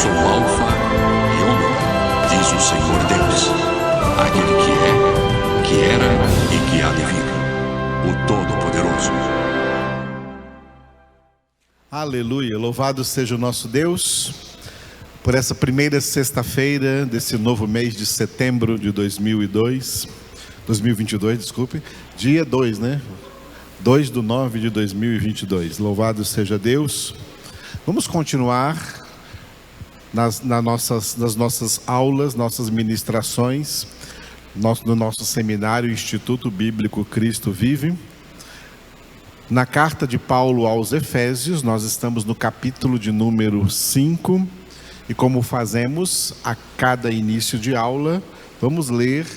sou o Alfa e Ômega, diz o Senhor Deus, aquele que é, que era e que há de vir, o Todo-Poderoso. Aleluia, louvado seja o nosso Deus por essa primeira sexta-feira desse novo mês de setembro de 2022, dia 2, né? 2/9/2022. Louvado seja Deus. Vamos continuar nas nossas aulas, nossas ministrações, no nosso seminário Instituto Bíblico Cristo Vive. Na carta de Paulo aos Efésios, nós estamos no capítulo de número 5, e como fazemos a cada início de aula, vamos ler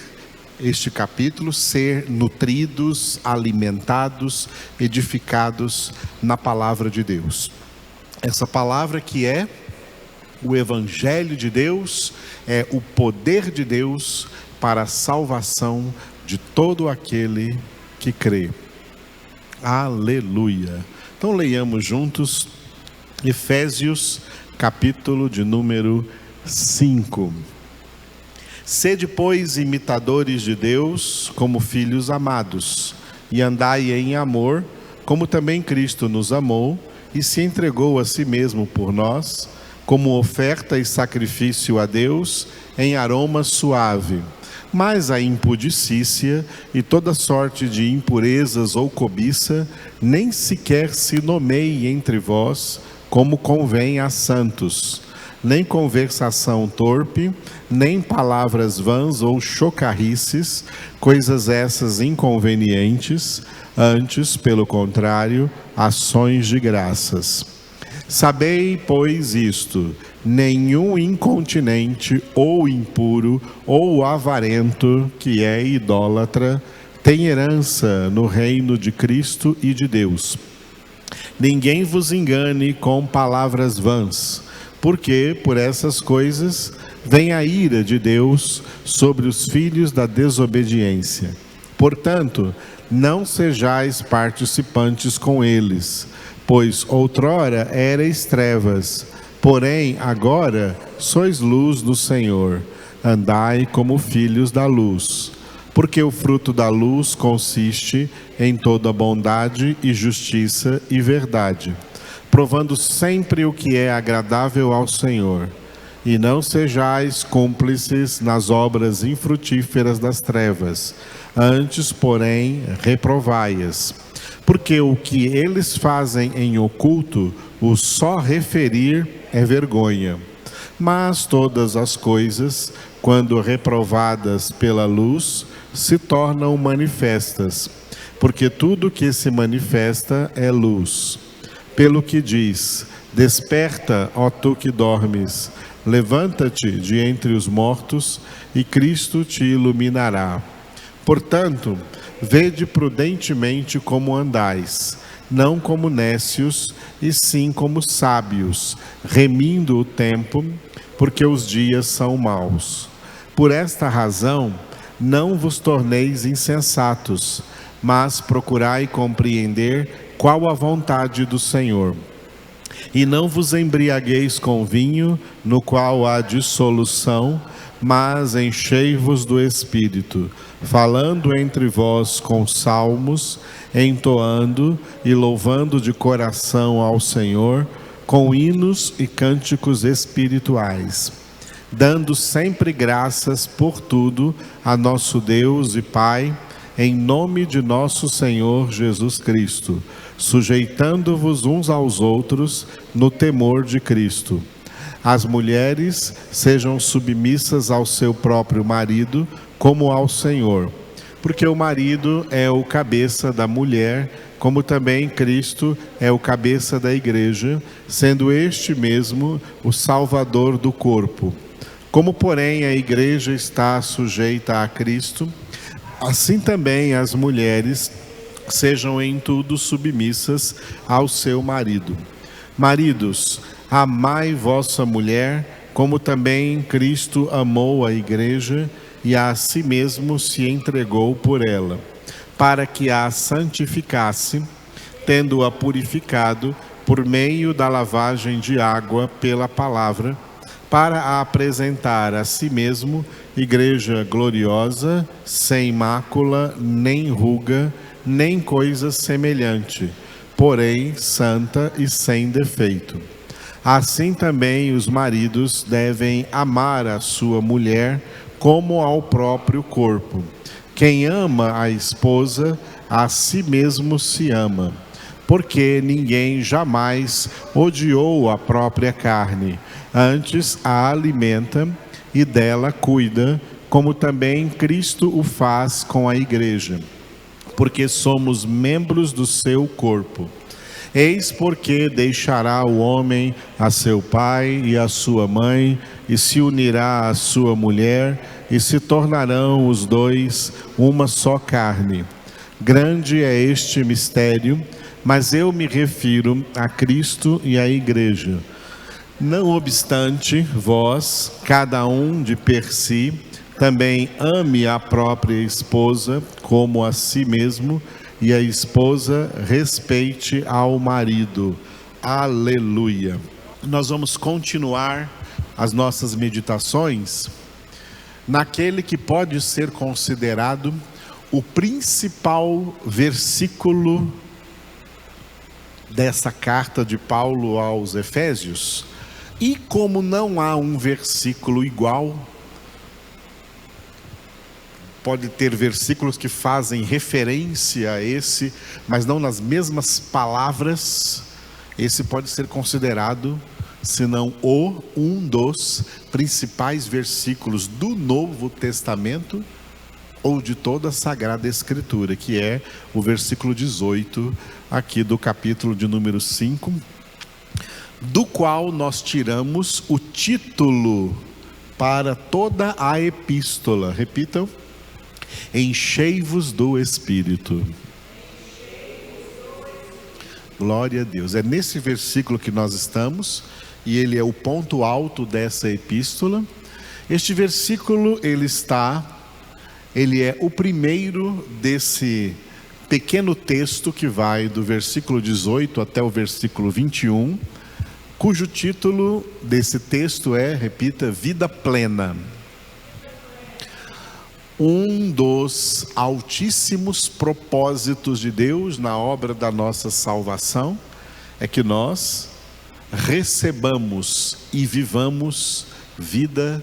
este capítulo, ser nutridos, alimentados, edificados na palavra de Deus. Essa palavra que é o Evangelho de Deus, é o poder de Deus para a salvação de todo aquele que crê. Aleluia. Então leiamos juntos Efésios, capítulo de número 5. Sede, pois, imitadores de Deus, como filhos amados, e andai em amor, como também Cristo nos amou, e se entregou a si mesmo por nós, como oferta e sacrifício a Deus, em aroma suave. Mas a impudicícia e toda sorte de impurezas ou cobiça, nem sequer se nomeie entre vós, como convém a santos. Nem conversação torpe, nem palavras vãs ou chocarrices, coisas essas inconvenientes, antes, pelo contrário, ações de graças. Sabei, pois, isto: nenhum incontinente ou impuro ou avarento, que é idólatra, tem herança no reino de Cristo e de Deus. Ninguém vos engane com palavras vãs, porque por essas coisas vem a ira de Deus sobre os filhos da desobediência. Portanto, não sejais participantes com eles, pois outrora erais trevas, porém agora sois luz do Senhor. Andai como filhos da luz, porque o fruto da luz consiste em toda bondade e justiça e verdade, provando sempre o que é agradável ao Senhor. E não sejais cúmplices nas obras infrutíferas das trevas, antes, porém, reprovai-as. Porque o que eles fazem em oculto, o só referir é vergonha. Mas todas as coisas, quando reprovadas pela luz, se tornam manifestas, porque tudo que se manifesta é luz. Pelo que diz: desperta, ó tu que dormes, levanta-te de entre os mortos, e Cristo te iluminará. Portanto, vede prudentemente como andais, não como nécios, e sim como sábios, remindo o tempo, porque os dias são maus. Por esta razão, não vos torneis insensatos, mas procurai compreender qual a vontade do Senhor. E não vos embriagueis com vinho, no qual há dissolução, mas enchei-vos do Espírito, falando entre vós com salmos, entoando e louvando de coração ao Senhor, com hinos e cânticos espirituais, dando sempre graças por tudo a nosso Deus e Pai, em nome de nosso Senhor Jesus Cristo, sujeitando-vos uns aos outros no temor de Cristo. As mulheres sejam submissas ao seu próprio marido, como ao Senhor, porque o marido é o cabeça da mulher, como também Cristo é o cabeça da igreja, sendo este mesmo o Salvador do corpo. Como, porém, a igreja está sujeita a Cristo, assim também as mulheres sejam em tudo submissas ao seu marido. Maridos, amai vossa mulher, como também Cristo amou a igreja e a si mesmo se entregou por ela, para que a santificasse, tendo-a purificado por meio da lavagem de água pela palavra, para a apresentar a si mesmo igreja gloriosa, sem mácula, nem ruga, nem coisa semelhante, porém santa e sem defeito. Assim também os maridos devem amar a sua mulher como ao próprio corpo. Quem ama a esposa, a si mesmo se ama, porque ninguém jamais odiou a própria carne, antes a alimenta e dela cuida, como também Cristo o faz com a igreja, porque somos membros do seu corpo. Eis porque deixará o homem a seu pai e a sua mãe, e se unirá à sua mulher, e se tornarão os dois uma só carne. Grande é este mistério, mas eu me refiro a Cristo e à igreja. Não obstante, vós, cada um de per si, também ame a própria esposa como a si mesmo, e a esposa respeite ao marido. Aleluia. Nós vamos continuar as nossas meditações naquele que pode ser considerado o principal versículo dessa carta de Paulo aos Efésios. E como não há um versículo igual, pode ter versículos que fazem referência a esse, mas não nas mesmas palavras. Esse pode ser considerado, se não um dos principais versículos do Novo Testamento ou de toda a Sagrada Escritura, que é o versículo 18 aqui do capítulo de número 5, do qual nós tiramos o título para toda a epístola. Repitam: enchei-vos do Espírito. Glória a Deus. É nesse versículo que nós estamos, e ele é o ponto alto dessa epístola. Este versículo, ele é o primeiro desse pequeno texto que vai do versículo 18 até o versículo 21, cujo título desse texto é, repita, Vida Plena. Um dos altíssimos propósitos de Deus na obra da nossa salvação é que nós recebamos e vivamos vida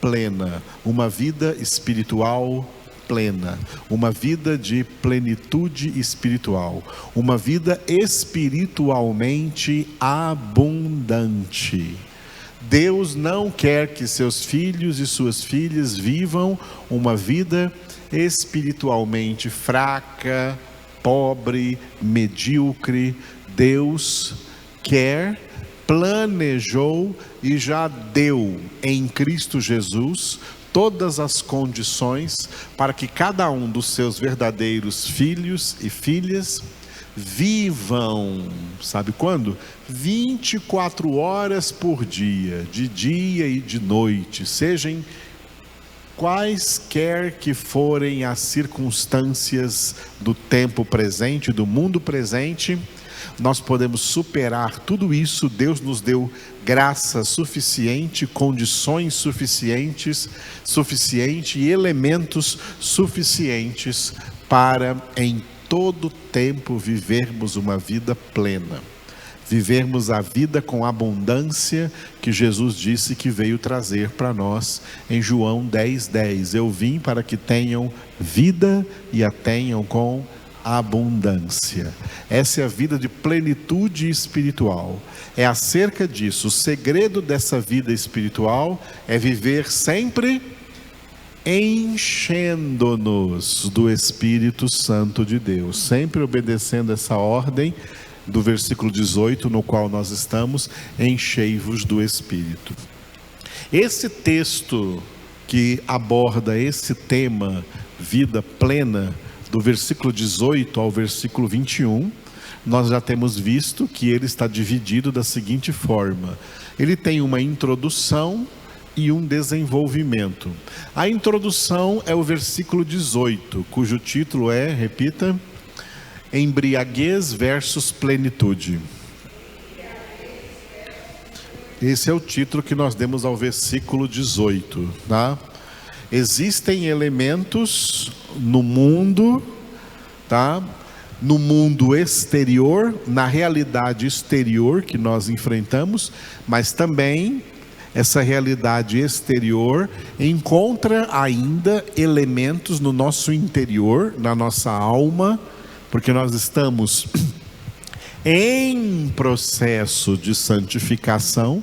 plena, uma vida espiritual plena, uma vida de plenitude espiritual, uma vida espiritualmente abundante. Deus não quer que seus filhos e suas filhas vivam uma vida espiritualmente fraca, pobre, medíocre. Deus quer, planejou e já deu em Cristo Jesus todas as condições para que cada um dos seus verdadeiros filhos e filhas vivam, sabe quando? 24 horas por dia, de dia e de noite, sejam quaisquer que forem as circunstâncias do tempo presente, do mundo presente, nós podemos superar tudo isso. Deus nos deu graça suficiente, condições suficiente e elementos suficientes para em todo tempo vivermos uma vida plena, vivermos a vida com abundância que Jesus disse que veio trazer para nós em João 10:10. Eu vim para que tenham vida e a tenham com abundância. Essa é a vida de plenitude espiritual. É acerca disso. O segredo dessa vida espiritual é viver sempre enchendo-nos do Espírito Santo de Deus, sempre obedecendo essa ordem do versículo 18, no qual nós estamos: enchei-vos do Espírito. Esse texto que aborda esse tema, vida plena, do versículo 18 ao versículo 21, nós já temos visto que ele está dividido da seguinte forma: ele tem uma introdução e um desenvolvimento. A introdução é o versículo 18, cujo título é, repita, embriaguez versus plenitude. esse é o título que nós demos ao versículo 18, tá? Existem elementos no mundo, tá? No mundo exterior, na realidade exterior que nós enfrentamos, mas também essa realidade exterior encontra ainda elementos no nosso interior, na nossa alma, porque nós estamos em processo de santificação.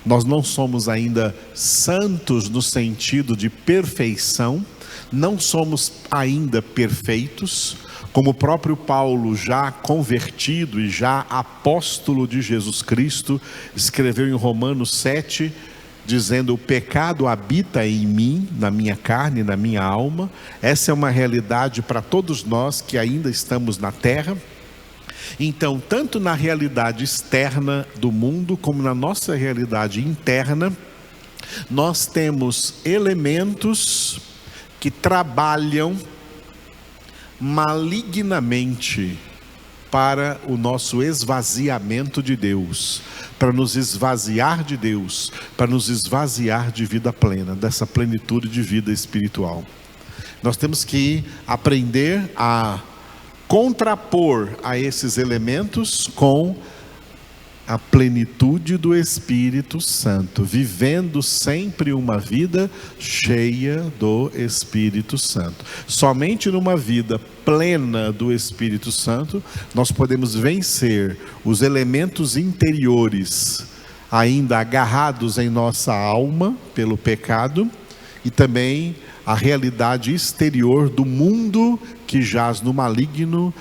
Nós não somos ainda santos no sentido de perfeição, não somos ainda perfeitos, como o próprio Paulo, já convertido e já apóstolo de Jesus Cristo, escreveu em Romanos 7, dizendo: o pecado habita em mim, na minha carne, na minha alma. Essa é uma realidade para todos nós que ainda estamos na terra. Então, tanto na realidade externa do mundo, como na nossa realidade interna, nós temos elementos que trabalham malignamente para o nosso esvaziamento de Deus, para nos esvaziar de Deus, para nos esvaziar de vida plena, dessa plenitude de vida espiritual. Nós temos que aprender a contrapor a esses elementos com a plenitude do Espírito Santo, vivendo sempre uma vida cheia do Espírito Santo. Somente numa vida plena do Espírito Santo nós podemos vencer os elementos interiores ainda agarrados em nossa alma pelo pecado, e também a realidade exterior do mundo que jaz no maligno,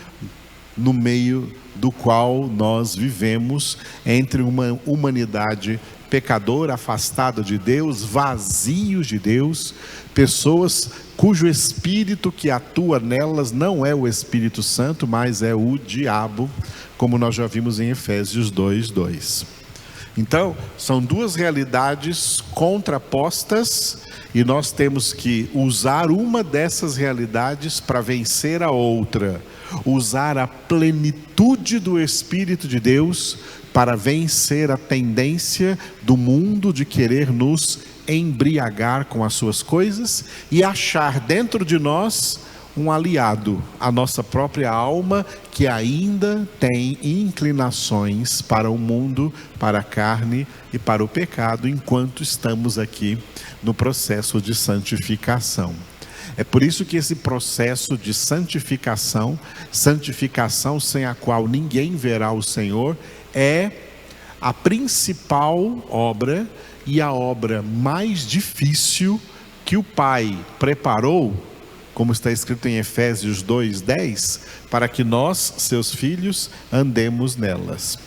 no meio do qual nós vivemos, entre uma humanidade pecadora, afastada de Deus, vazios de Deus, pessoas cujo espírito que atua nelas não é o Espírito Santo, mas é o diabo, como nós já vimos em Efésios 2:2. Então, são duas realidades contrapostas, e nós temos que usar uma dessas realidades para vencer a outra. Usar a plenitude do Espírito de Deus para vencer a tendência do mundo de querer nos embriagar com as suas coisas, e achar dentro de nós um aliado, a nossa própria alma, que ainda tem inclinações para o mundo, para a carne e para o pecado, enquanto estamos aqui no processo de santificação. É por isso que esse processo de santificação sem a qual ninguém verá o Senhor, é a principal obra e a obra mais difícil que o Pai preparou, como está escrito em Efésios 2:10, para que nós, seus filhos, andemos nelas.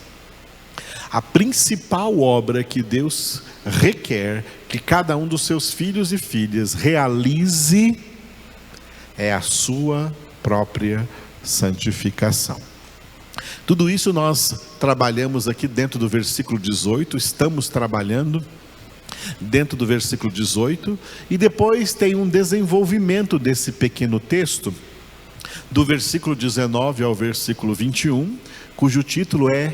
A principal obra que Deus requer que cada um dos seus filhos e filhas realize é a sua própria santificação. Tudo isso nós trabalhamos aqui dentro do versículo 18, estamos trabalhando dentro do versículo 18, e depois tem um desenvolvimento desse pequeno texto, do versículo 19 ao versículo 21, cujo título é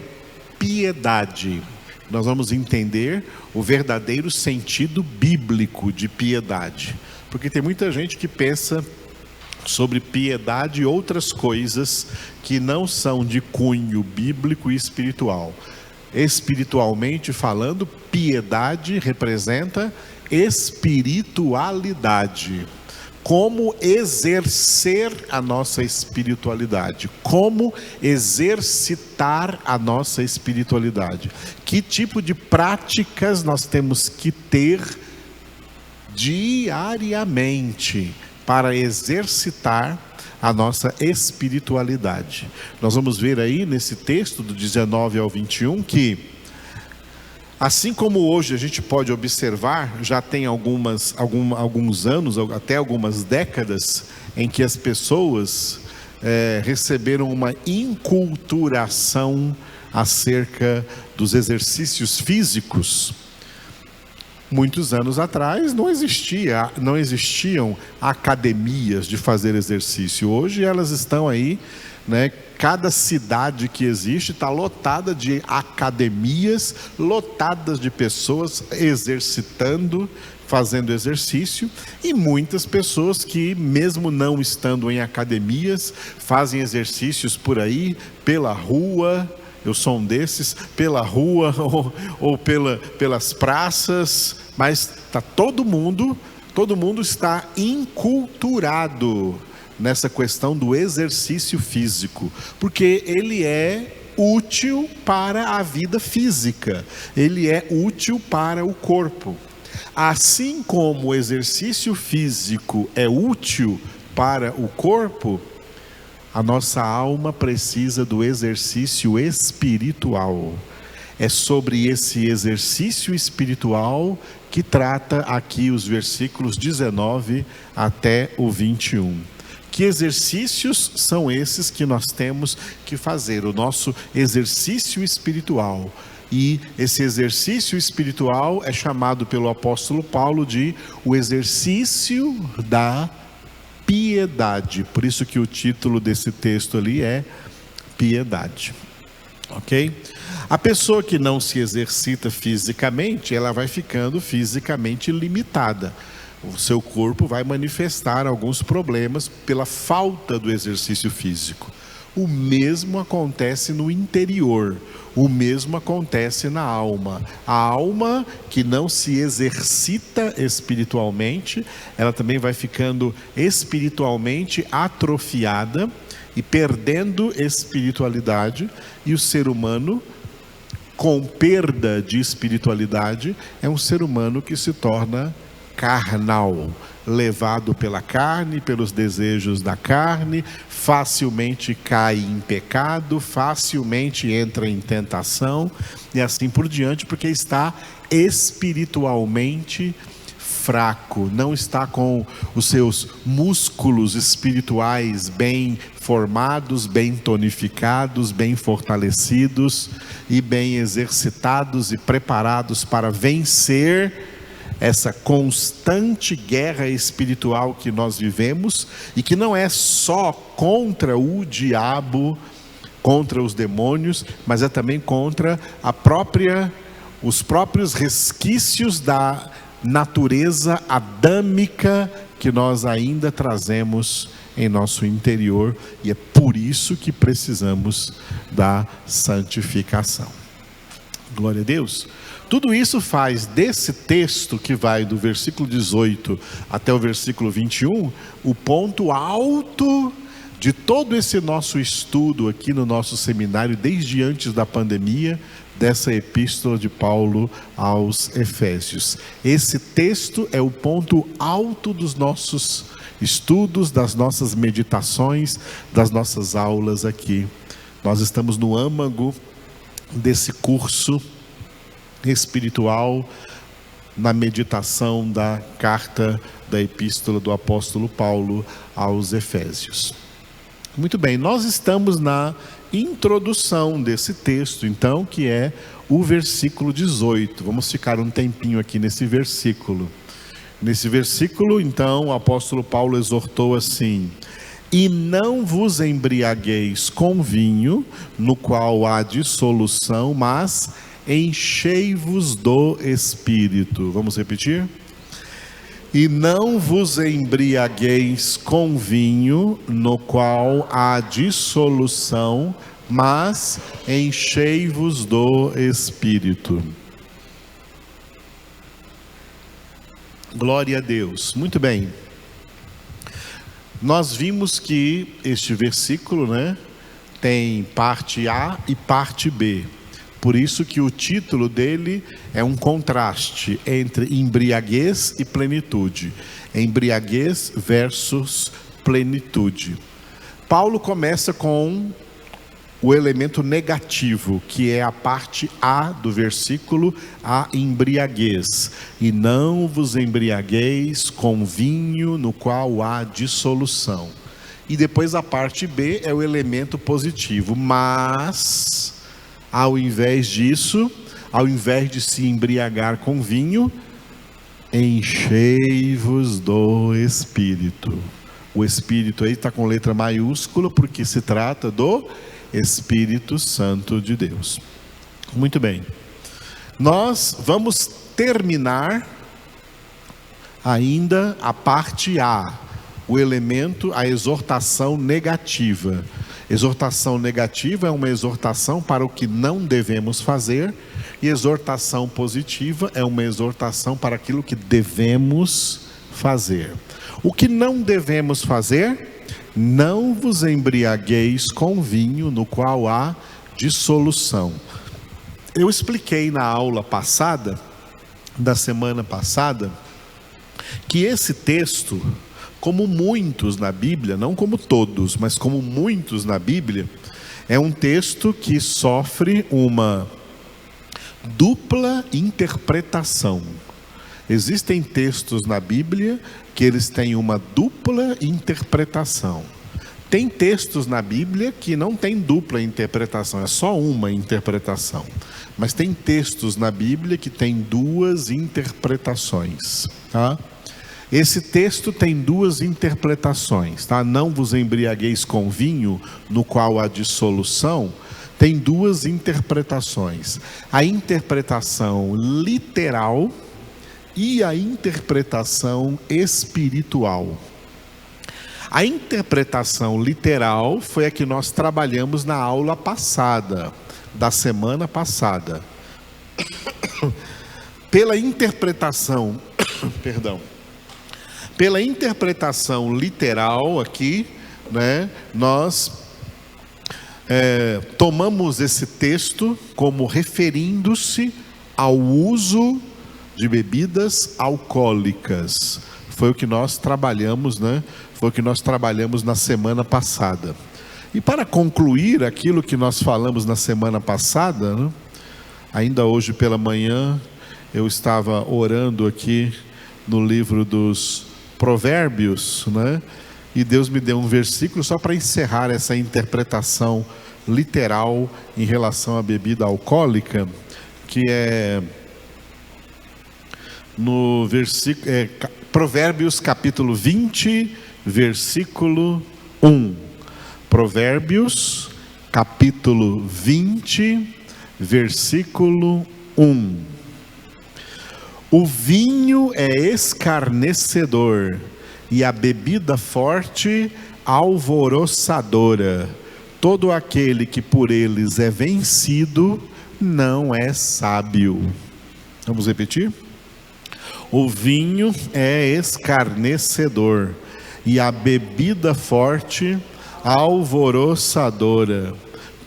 piedade. Nós vamos entender o verdadeiro sentido bíblico de piedade, porque tem muita gente que pensa sobre piedade e outras coisas que não são de cunho bíblico e espiritual. Espiritualmente falando, piedade representa espiritualidade. Como exercer a nossa espiritualidade, como exercitar a nossa espiritualidade. Que tipo de práticas nós temos que ter diariamente para exercitar a nossa espiritualidade. Nós vamos ver aí nesse texto do 19 ao 21 que, assim como hoje a gente pode observar, já tem alguns anos, até algumas décadas, em que as pessoas receberam uma inculturação acerca dos exercícios físicos. Muitos anos atrás não existiam academias de fazer exercício. Hoje elas estão aí né? Cada cidade que existe está lotada de academias, lotadas de pessoas exercitando, fazendo exercício, e muitas pessoas que, mesmo não estando em academias, fazem exercícios por aí, pela rua. Eu sou um desses, pela rua ou pelas praças, mas todo mundo está inculturado nessa questão do exercício físico, porque ele é útil para a vida física, ele é útil para o corpo. Assim como o exercício físico é útil para o corpo, a nossa alma precisa do exercício espiritual. É sobre esse exercício espiritual que trata aqui os versículos 19 até o 21. Que exercícios são esses que nós temos que fazer? O nosso exercício espiritual. E esse exercício espiritual é chamado pelo apóstolo Paulo de o exercício da piedade. Por isso que o título desse texto ali é piedade. Ok? A pessoa que não se exercita fisicamente, ela vai ficando fisicamente limitada. O seu corpo vai manifestar alguns problemas pela falta do exercício físico. O mesmo acontece no interior, o mesmo acontece na alma. A alma que não se exercita espiritualmente, ela também vai ficando espiritualmente atrofiada e perdendo espiritualidade, e o ser humano, com perda de espiritualidade, é um ser humano que se torna carnal, levado pela carne, pelos desejos da carne, facilmente cai em pecado, facilmente entra em tentação e assim por diante, porque está espiritualmente fraco, não está com os seus músculos espirituais bem formados, bem tonificados, bem fortalecidos e bem exercitados e preparados para vencer essa constante guerra espiritual que nós vivemos, e que não é só contra o diabo, contra os demônios, mas é também contra os próprios resquícios da natureza adâmica que nós ainda trazemos em nosso interior, e é por isso que precisamos da santificação. Glória a Deus. Tudo isso faz desse texto que vai do versículo 18 até o versículo 21, o ponto alto de todo esse nosso estudo aqui no nosso seminário, desde antes da pandemia, dessa epístola de Paulo aos Efésios. Esse texto é o ponto alto dos nossos estudos, das nossas meditações, das nossas aulas aqui. Nós estamos no âmago desse curso espiritual, na meditação da carta da epístola do apóstolo Paulo aos Efésios. Muito bem, nós estamos na introdução desse texto, então, que é o versículo 18. Vamos ficar um tempinho aqui nesse versículo. Nesse versículo, então, o apóstolo Paulo exortou assim: e não vos embriagueis com vinho, no qual há dissolução, mas enchei-vos do Espírito. Vamos repetir? E não vos embriagueis com vinho, no qual há dissolução, mas enchei-vos do Espírito. Glória a Deus. Muito bem. Nós vimos que este versículo, tem parte A e parte B. Por isso que o título dele é um contraste entre embriaguez e plenitude. Embriaguez versus plenitude. Paulo começa com o elemento negativo, que é a parte A do versículo, a embriaguez. E não vos embriagueis com vinho no qual há dissolução. E depois a parte B é o elemento positivo. Mas, ao invés disso, ao invés de se embriagar com vinho, enchei-vos do Espírito. O Espírito aí está com letra maiúscula porque se trata do Espírito Santo de Deus. Muito bem. Nós vamos terminar ainda a parte A, o elemento, a exortação negativa. Exortação negativa é uma exortação para o que não devemos fazer, e exortação positiva é uma exortação para aquilo que devemos fazer. O que não devemos fazer? Não vos embriagueis com vinho no qual há dissolução. Eu expliquei na aula passada, da semana passada, que esse texto, como muitos na Bíblia, não como todos, mas como muitos na Bíblia, é um texto que sofre uma dupla interpretação. Existem textos na Bíblia que eles têm uma dupla interpretação. Tem textos na Bíblia que não tem dupla interpretação, é só uma interpretação. Mas tem textos na Bíblia que tem duas interpretações, tá? Esse texto tem duas interpretações, tá? Não vos embriagueis com vinho, no qual há dissolução, tem duas interpretações. A interpretação literal e a interpretação espiritual. A interpretação literal foi a que nós trabalhamos na aula passada, da semana passada. Pela interpretação, pela interpretação literal aqui, né, nós tomamos esse texto como referindo-se ao uso de bebidas alcoólicas. Foi o que nós trabalhamos, né? Foi o que nós trabalhamos na semana passada. E para concluir aquilo que nós falamos na semana passada, né? Ainda hoje pela manhã, eu estava orando aqui no livro dos Provérbios, né? E Deus me deu um versículo só para encerrar essa interpretação literal em relação à bebida alcoólica, que é no versículo, Provérbios capítulo 20, versículo 1. Provérbios capítulo 20, versículo 1. O vinho é escarnecedor e a bebida forte alvoroçadora. Todo aquele que por eles é vencido não é sábio. Vamos repetir? O vinho é escarnecedor e a bebida forte alvoroçadora.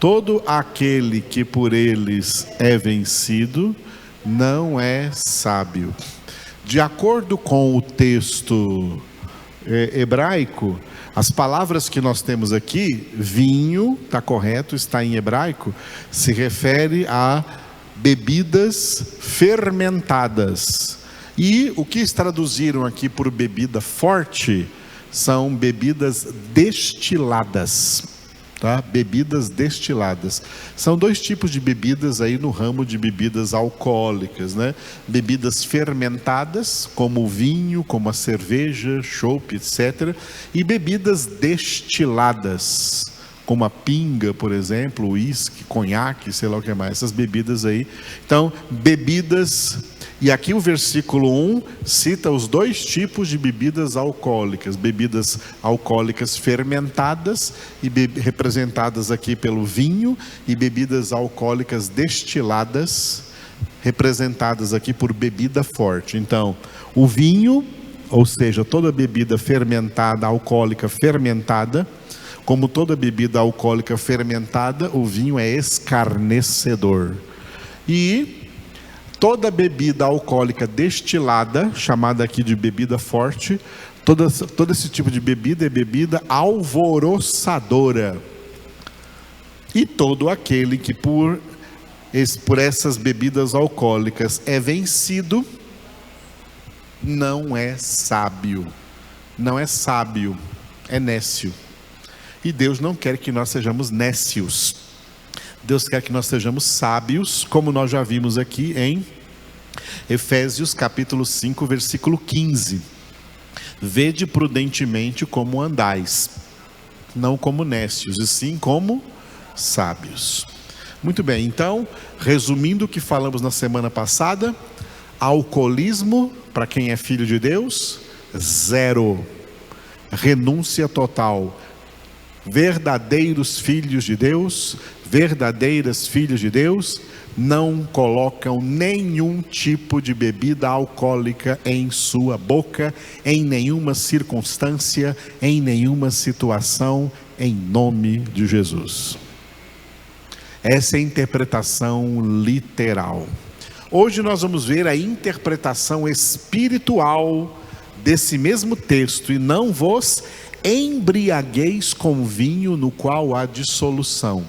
Todo aquele que por eles é vencido não é sábio. De acordo com o texto hebraico, as palavras que nós temos aqui, vinho, está correto, está em hebraico, se refere a bebidas fermentadas. E o que traduziram aqui por bebida forte são bebidas destiladas, tá? Bebidas destiladas. São dois tipos de bebidas aí no ramo de bebidas alcoólicas, né? Bebidas fermentadas, como o vinho, como a cerveja, chopp, etc. E bebidas destiladas, como a pinga, por exemplo, uísque, conhaque, sei lá o que mais, essas bebidas aí. Então, bebidas. E aqui o versículo 1 cita os dois tipos de bebidas alcoólicas fermentadas, e representadas aqui pelo vinho, e bebidas alcoólicas destiladas, representadas aqui por bebida forte. Então, o vinho, ou seja, toda bebida fermentada, alcoólica fermentada, como toda bebida alcoólica fermentada, o vinho é escarnecedor. E toda bebida alcoólica destilada, chamada aqui de bebida forte, todo esse tipo de bebida é bebida alvoroçadora. E todo aquele que por essas bebidas alcoólicas é vencido, não é sábio. Não é sábio, é nécio. E Deus não quer que nós sejamos nécios. Deus quer que nós sejamos sábios, como nós já vimos aqui em Efésios capítulo 5, versículo 15. Vede prudentemente como andais, não como necios, e sim como sábios. Muito bem, então, resumindo o que falamos na semana passada, alcoolismo, para quem é filho de Deus, 0. Renúncia total. Verdadeiros filhos de Deus, verdadeiras filhas de Deus, não colocam nenhum tipo de bebida alcoólica em sua boca, em nenhuma circunstância, em nenhuma situação, em nome de Jesus. Essa é a interpretação literal. Hoje nós vamos ver a interpretação espiritual desse mesmo texto. E não vos embriagueis com vinho no qual há dissolução.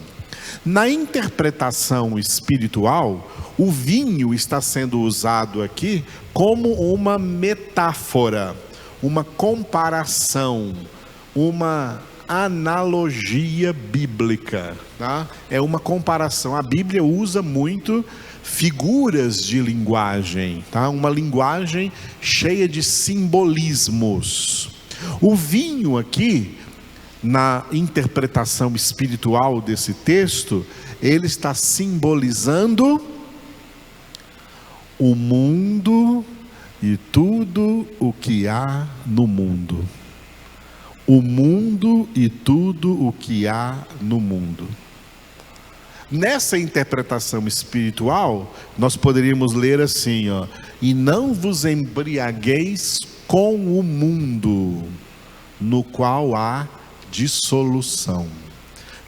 Na interpretação espiritual, o vinho está sendo usado aqui como uma metáfora, uma comparação, uma analogia bíblica, tá? É uma comparação. A Bíblia usa muito figuras de linguagem, tá? Uma linguagem cheia de simbolismos. O vinho aqui, na interpretação espiritual desse texto, ele está simbolizando o mundo e tudo o que há no mundo. O mundo e tudo o que há no mundo. Nessa interpretação espiritual, nós poderíamos ler assim, ó: e não vos embriagueis com o mundo, no qual há dissolução.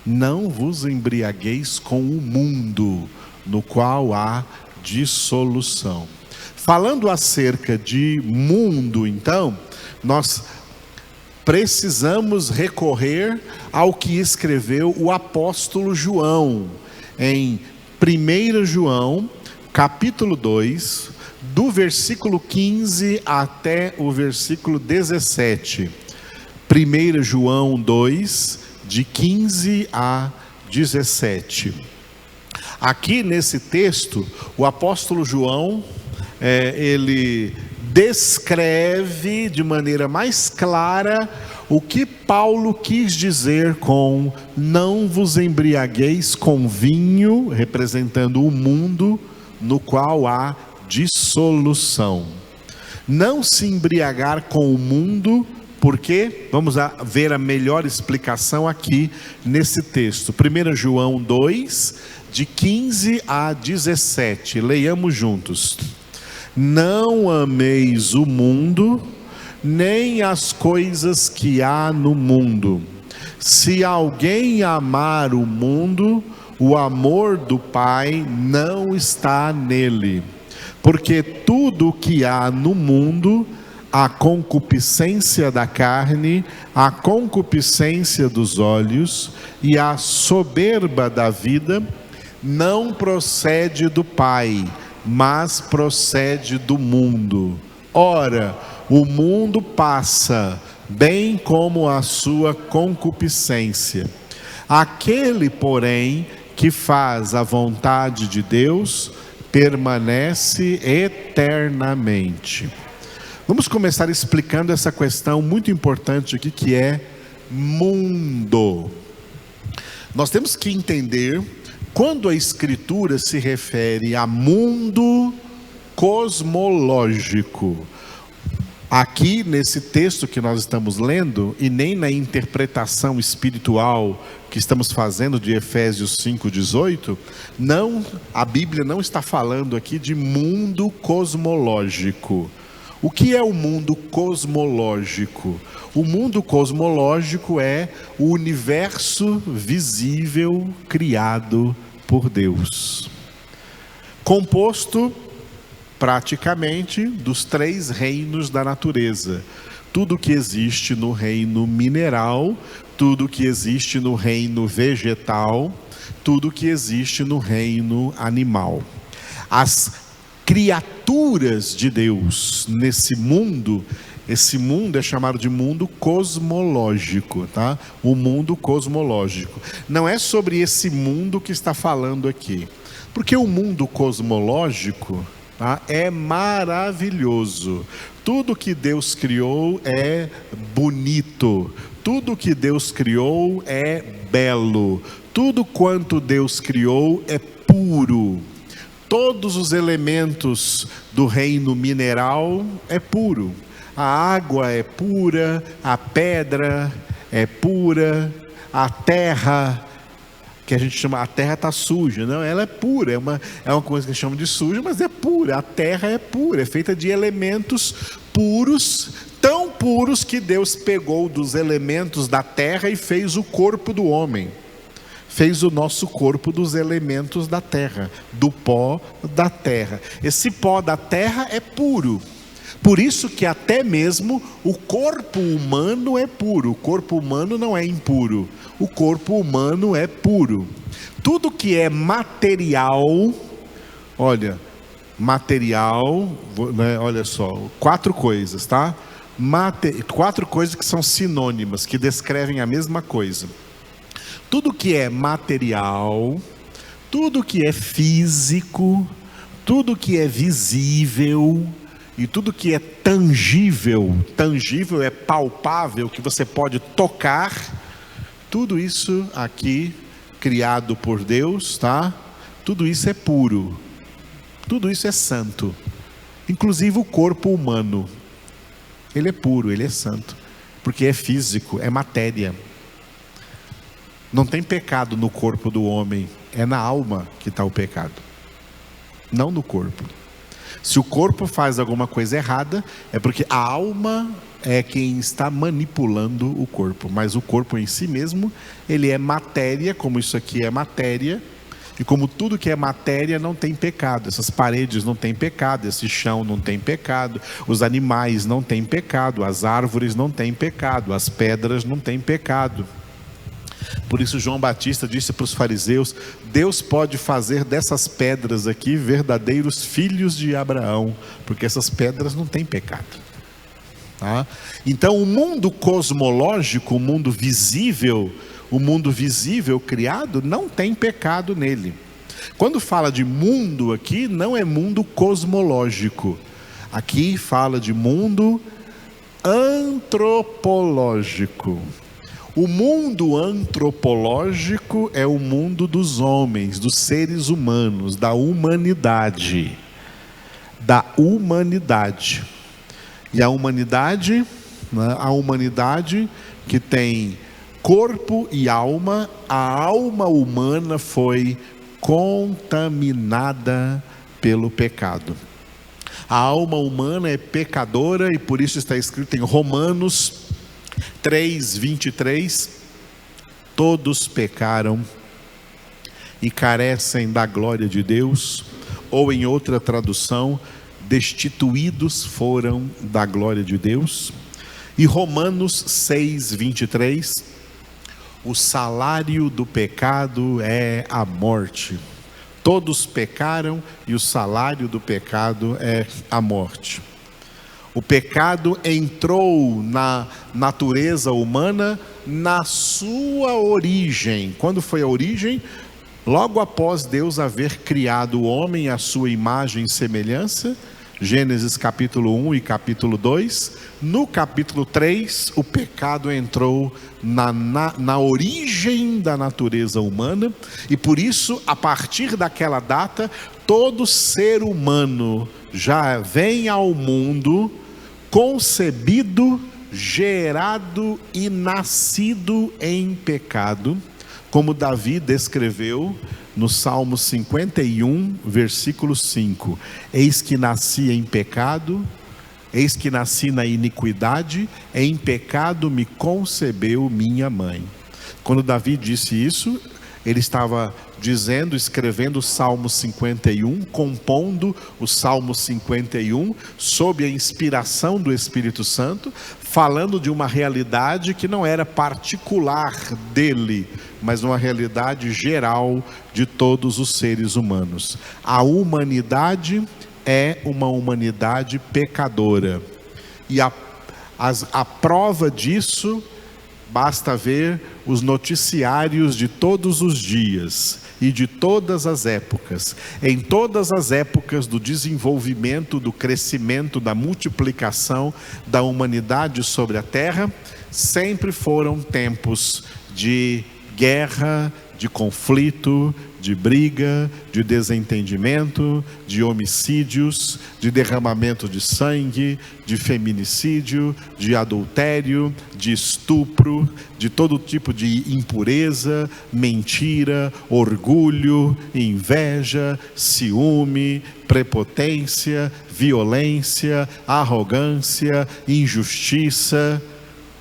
Não vos embriagueis com o mundo, no qual há dissolução. Falando acerca de mundo, então, nós precisamos recorrer ao que escreveu o apóstolo João, em 1 João, capítulo 2, do versículo 15 até o versículo 17. 1 João 2, de 15 a 17. Aqui nesse texto, o apóstolo João, ele descreve de maneira mais clara o que Paulo quis dizer com não vos embriagueis com vinho, representando o mundo no qual há dissolução. Não se embriagar com o mundo, porque vamos ver a melhor explicação aqui nesse texto. 1 João 2, de 15 a 17. Leiamos juntos. Não ameis o mundo, nem as coisas que há no mundo. Se alguém amar o mundo, o amor do Pai não está nele. Porque tudo o que há no mundo, a concupiscência da carne, a concupiscência dos olhos e a soberba da vida, não procede do Pai, mas procede do mundo. Ora, o mundo passa, bem como a sua concupiscência. Aquele, porém, que faz a vontade de Deus, permanece eternamente. Vamos começar explicando essa questão muito importante aqui, que é mundo. Nós temos que entender, quando a Escritura se refere a mundo cosmológico, aqui nesse texto que nós estamos lendo, e nem na interpretação espiritual que estamos fazendo de Efésios 5:18, a Bíblia não está falando aqui de mundo cosmológico. O que é o mundo cosmológico? O mundo cosmológico é o universo visível criado por Deus, composto praticamente dos 3 reinos da natureza. Tudo que existe no reino mineral, tudo que existe no reino vegetal, tudo que existe no reino animal. As criaturas de Deus nesse mundo, esse mundo é chamado de mundo cosmológico, tá? O mundo cosmológico. Não é sobre esse mundo que está falando aqui, porque o mundo cosmológico tá? É maravilhoso. Tudo que Deus criou é bonito. Tudo que Deus criou é belo. Tudo quanto Deus criou é puro. Todos os elementos do reino mineral é puro. A água é pura, a pedra é pura, a terra, que a gente chama, a terra está suja, não, ela é pura, é uma coisa que a gente chama de suja, mas é pura, a terra é pura, é feita de elementos puros, tão puros que Deus pegou dos elementos da terra e fez o corpo do homem, fez o nosso corpo dos elementos da terra, do pó da terra. Esse pó da terra é puro, por isso que até mesmo o corpo humano é puro. O corpo humano não é impuro, o corpo humano é puro. Tudo que é material, olha, material, né, olha só, 4 coisas, tá? 4 coisas que são sinônimas, que descrevem a mesma coisa. Tudo que é material, tudo que é físico, tudo que é visível e tudo que é tangível, tangível é palpável, que você pode tocar, tudo isso aqui, criado por Deus, tá? Tudo isso é puro, tudo isso é santo, inclusive o corpo humano, ele é puro, ele é santo, porque é físico, é matéria. Não tem pecado no corpo do homem, é na alma que está o pecado, não no corpo. Se o corpo faz alguma coisa errada, é porque a alma é quem está manipulando o corpo. Mas o corpo em si mesmo, ele é matéria, como isso aqui é matéria. E como tudo que é matéria não tem pecado. Essas paredes não têm pecado, esse chão não tem pecado. Os animais não têm pecado, as árvores não têm pecado, as pedras não têm pecado. Por isso João Batista disse para os fariseus: Deus pode fazer dessas pedras aqui verdadeiros filhos de Abraão, porque essas pedras não têm pecado, tá? Então o mundo cosmológico, o mundo visível criado, não tem pecado nele. Quando fala de mundo aqui, não é mundo cosmológico, aqui fala de mundo antropológico. O mundo antropológico é o mundo dos homens, dos seres humanos, da humanidade. E a humanidade, né, a humanidade que tem corpo e alma, a alma humana foi contaminada pelo pecado. A alma humana é pecadora e por isso está escrito em Romanos 3:23, todos pecaram e carecem da glória de Deus, ou em outra tradução, destituídos foram da glória de Deus. E Romanos 6:23, o salário do pecado é a morte. Todos pecaram e o salário do pecado é a morte. O pecado entrou na natureza humana na sua origem. Quando foi a origem? Logo após Deus haver criado o homem à sua imagem e semelhança. Gênesis capítulo 1 e capítulo 2. No capítulo 3, o pecado entrou na origem da natureza humana. E por isso, a partir daquela data, todo ser humano já vem ao mundo concebido, gerado e nascido em pecado, como Davi descreveu no Salmo 51, versículo 5: eis que nasci em pecado, eis que nasci na iniquidade, em pecado me concebeu minha mãe. Quando Davi disse isso, ele estava escrevendo o Salmo 51, compondo o Salmo 51, sob a inspiração do Espírito Santo, falando de uma realidade que não era particular dele, mas uma realidade geral de todos os seres humanos. A humanidade é uma humanidade pecadora, e a prova disso, basta ver os noticiários de todos os dias. e de todas as épocas. Em todas as épocas do desenvolvimento, do crescimento, da multiplicação da humanidade sobre a terra, sempre foram tempos de guerra, de conflito, de briga, de desentendimento, de homicídios, de derramamento de sangue, de feminicídio, de adultério, de estupro, de todo tipo de impureza, mentira, orgulho, inveja, ciúme, prepotência, violência, arrogância, injustiça.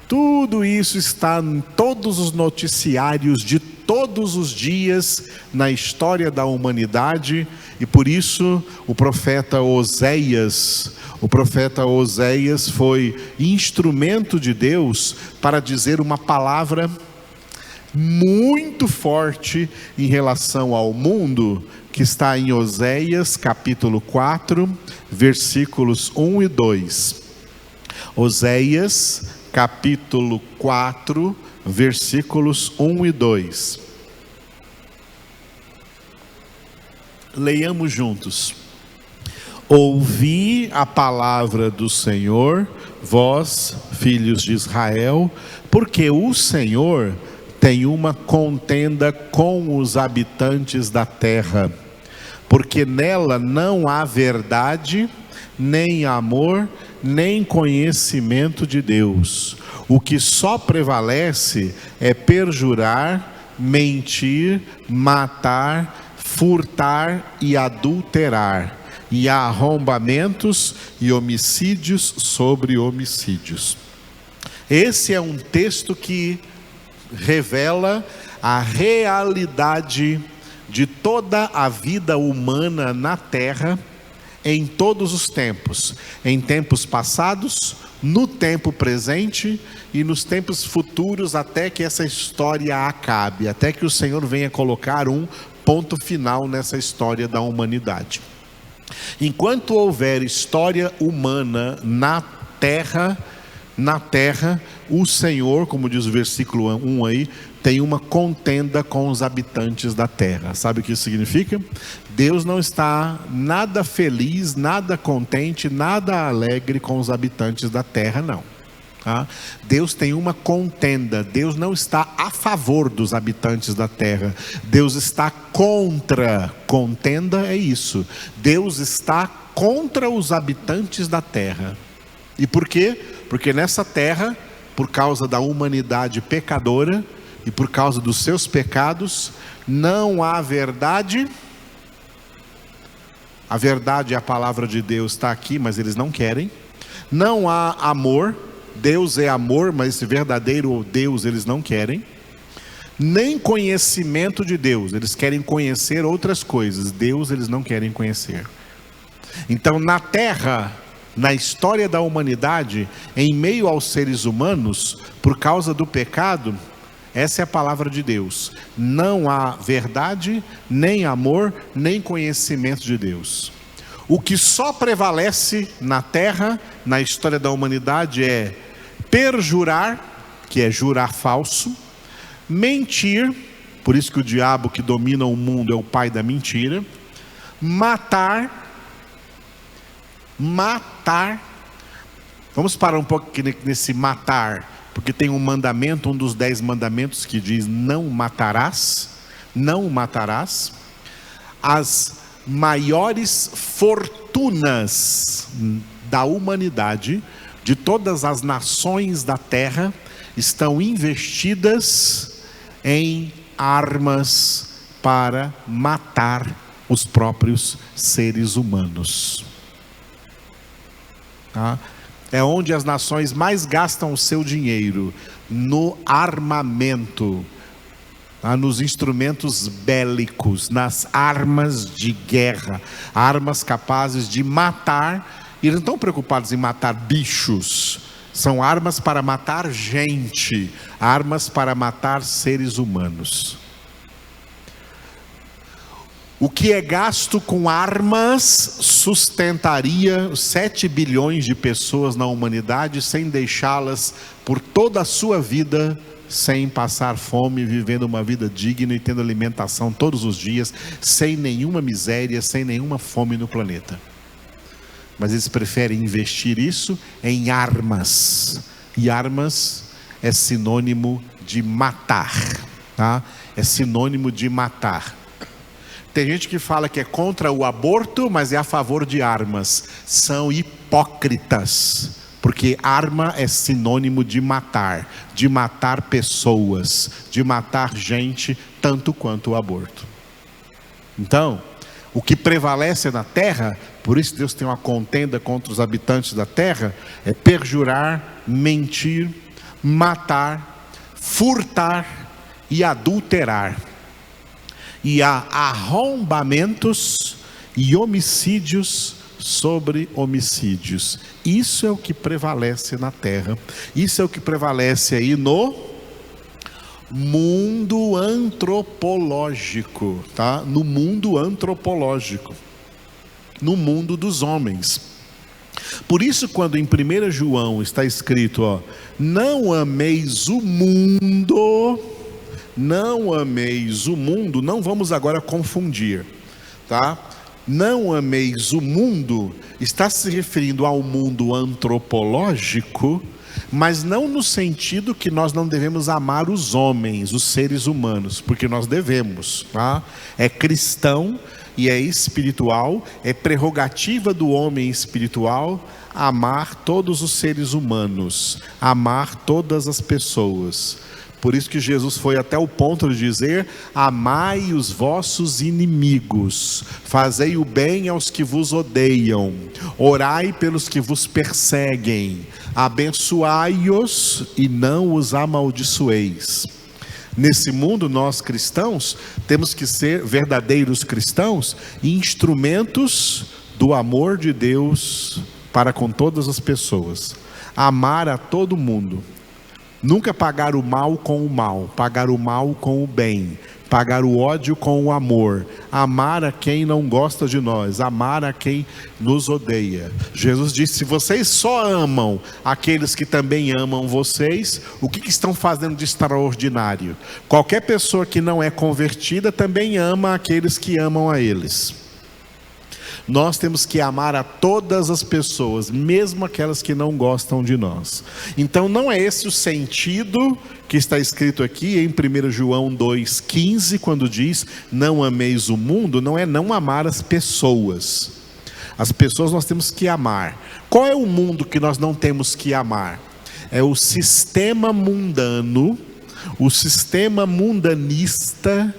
Tudo isso está em todos os noticiários de todos os dias na história da humanidade, e por isso o profeta Oséias foi instrumento de Deus para dizer uma palavra muito forte em relação ao mundo, que está em Oséias capítulo 4, versículos 1 e 2. Oséias capítulo 4, versículos 1 e 2. Leiamos juntos. Ouvi a palavra do Senhor, vós, filhos de Israel, porque o Senhor tem uma contenda com os habitantes da terra, porque nela não há verdade, nem amor, nem conhecimento de Deus. O que só prevalece é perjurar, mentir, matar, furtar e adulterar, e há arrombamentos e homicídios sobre homicídios. Esse é um texto que revela a realidade de toda a vida humana na terra, em todos os tempos, em tempos passados, no tempo presente e nos tempos futuros, até que essa história acabe, até que o Senhor venha colocar um ponto final nessa história da humanidade. Enquanto houver história humana na terra, o Senhor, como diz o versículo 1 aí, tem uma contenda com os habitantes da terra. Sabe o que isso significa? Deus não está nada feliz, nada contente, nada alegre com os habitantes da terra, não. Tá? Deus tem uma contenda. Deus não está a favor dos habitantes da terra. Deus está contra. Contenda é isso. Deus está contra os habitantes da terra. E por quê? Porque nessa terra, por causa da humanidade pecadora e por causa dos seus pecados, não há verdade. A verdade, a palavra de Deus está aqui, mas eles não querem. Não há amor. Deus é amor, mas esse verdadeiro Deus eles não querem. Nem conhecimento de Deus. Eles querem conhecer outras coisas. Deus eles não querem conhecer. Então na terra, na história da humanidade, em meio aos seres humanos, por causa do pecado, essa é a palavra de Deus. Não há verdade, nem amor, nem conhecimento de Deus. O que só prevalece na terra, na história da humanidade, é perjurar, que é jurar falso, mentir, por isso que o diabo que domina o mundo é o pai da mentira, matar. Vamos parar um pouco nesse matar, porque tem um mandamento, um dos 10 mandamentos que diz: não matarás. Não matarás. As maiores fortunas da humanidade, de todas as nações da terra, estão investidas em armas para matar os próprios seres humanos. Tá? É onde as nações mais gastam o seu dinheiro, no armamento, tá? Nos instrumentos bélicos, nas armas de guerra, armas capazes de matar. E eles não estão preocupados em matar bichos, são armas para matar gente, armas para matar seres humanos. O que é gasto com armas sustentaria 7 bilhões de pessoas na humanidade, sem deixá-las por toda a sua vida sem passar fome, vivendo uma vida digna e tendo alimentação todos os dias, sem nenhuma miséria, sem nenhuma fome no planeta. Mas eles preferem investir isso em armas. E armas é sinônimo de matar, tá? É sinônimo de matar. Tem gente que fala que é contra o aborto, mas é a favor de armas. São hipócritas, porque arma é sinônimo de matar pessoas, de matar gente, tanto quanto o aborto. Então, o que prevalece na terra, por isso Deus tem uma contenda contra os habitantes da terra, é perjurar, mentir, matar, furtar e adulterar. E há arrombamentos e homicídios sobre homicídios. Isso é o que prevalece na terra. Isso é o que prevalece aí no mundo antropológico, tá? No mundo antropológico, no mundo dos homens. Por isso, quando em 1 João está escrito, ó, não ameis o mundo, não ameis o mundo, não vamos agora confundir, tá? Não ameis o mundo, está se referindo ao mundo antropológico, mas não no sentido que nós não devemos amar os homens, os seres humanos, porque nós devemos, tá? É cristão e é espiritual, é prerrogativa do homem espiritual amar todos os seres humanos, amar todas as pessoas. Por isso que Jesus foi até o ponto de dizer: amai os vossos inimigos, fazei o bem aos que vos odeiam, orai pelos que vos perseguem, abençoai-os e não os amaldiçoeis. Nesse mundo, nós cristãos temos que ser verdadeiros cristãos e instrumentos do amor de Deus para com todas as pessoas. Amar a todo mundo. Nunca pagar o mal com o mal, pagar o mal com o bem, pagar o ódio com o amor, amar a quem não gosta de nós, amar a quem nos odeia. Jesus disse: se vocês só amam aqueles que também amam vocês, o que estão fazendo de extraordinário? Qualquer pessoa que não é convertida também ama aqueles que amam a eles. Nós temos que amar a todas as pessoas, mesmo aquelas que não gostam de nós. Então não é esse o sentido que está escrito aqui em 1 João 2,15, quando diz: não ameis o mundo, não é não amar as pessoas. As pessoas nós temos que amar. Qual é o mundo que nós não temos que amar? É o sistema mundano, o sistema mundanista,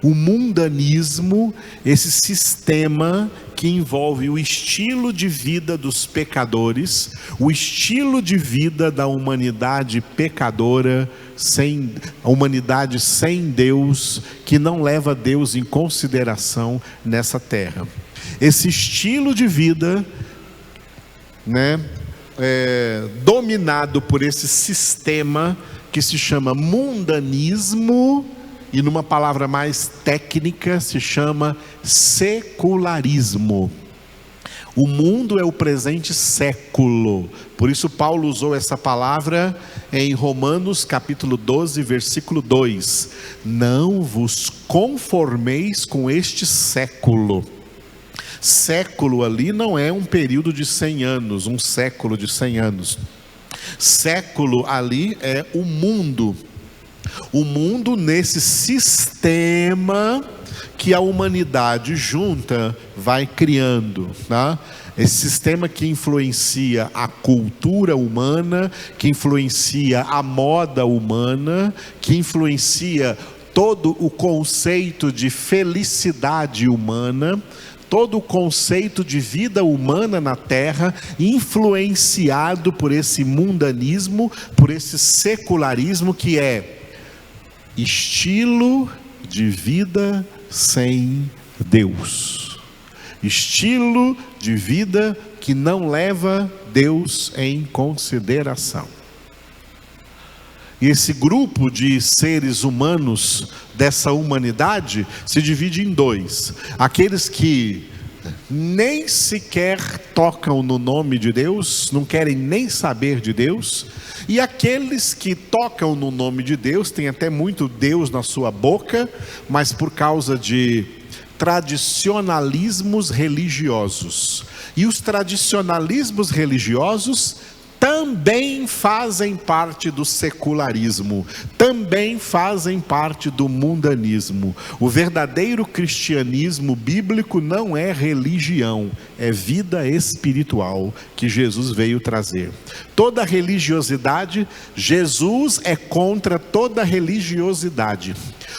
o mundanismo, esse sistema que envolve o estilo de vida dos pecadores, o estilo de vida da humanidade pecadora, a humanidade sem Deus, que não leva Deus em consideração nessa terra. Esse estilo de vida, dominado por esse sistema que se chama mundanismo, e numa palavra mais técnica se chama secularismo. O mundo é o presente século. Por isso Paulo usou essa palavra em Romanos capítulo 12, versículo 2. Não vos conformeis com este século. Século ali não é um período de 100 anos, um século de 100 anos. Século ali é o mundo. O mundo nesse sistema que a humanidade junta vai criando, tá? Esse sistema que influencia a cultura humana, que influencia a moda humana, que influencia todo o conceito de felicidade humana, todo o conceito de vida humana na terra, influenciado por esse mundanismo, por esse secularismo que é estilo de vida sem Deus. Estilo de vida que não leva Deus em consideração. E esse grupo de seres humanos dessa humanidade se divide em dois: aqueles que nem sequer tocam no nome de Deus, não querem nem saber de Deus, e aqueles que tocam no nome de Deus, têm até muito Deus na sua boca, mas por causa de tradicionalismos religiosos. E os tradicionalismos religiosos também fazem parte do secularismo, também fazem parte do mundanismo. O verdadeiro cristianismo bíblico não é religião, é vida espiritual que Jesus veio trazer. Toda religiosidade, Jesus é contra toda religiosidade.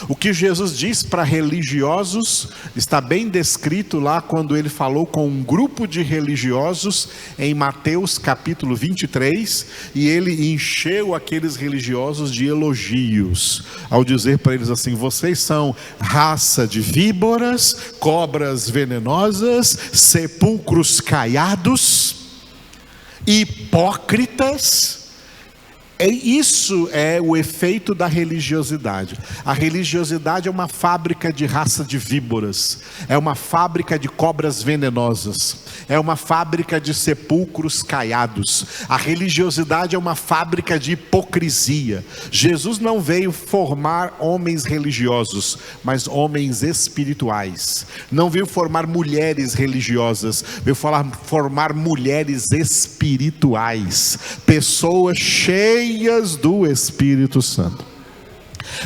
O que Jesus diz para religiosos está bem descrito lá quando ele falou com um grupo de religiosos em Mateus capítulo 23, e ele encheu aqueles religiosos de elogios, ao dizer para eles assim: vocês são raça de víboras, cobras venenosas, sepulcros caiados, hipócritas. Isso é o efeito da religiosidade. A religiosidade é uma fábrica de raça de víboras, é uma fábrica de cobras venenosas, é uma fábrica de sepulcros caiados. A religiosidade é uma fábrica de hipocrisia. Jesus não veio formar homens religiosos, mas homens espirituais. Não veio formar mulheres religiosas, veio formar mulheres espirituais, pessoas cheias do Espírito Santo.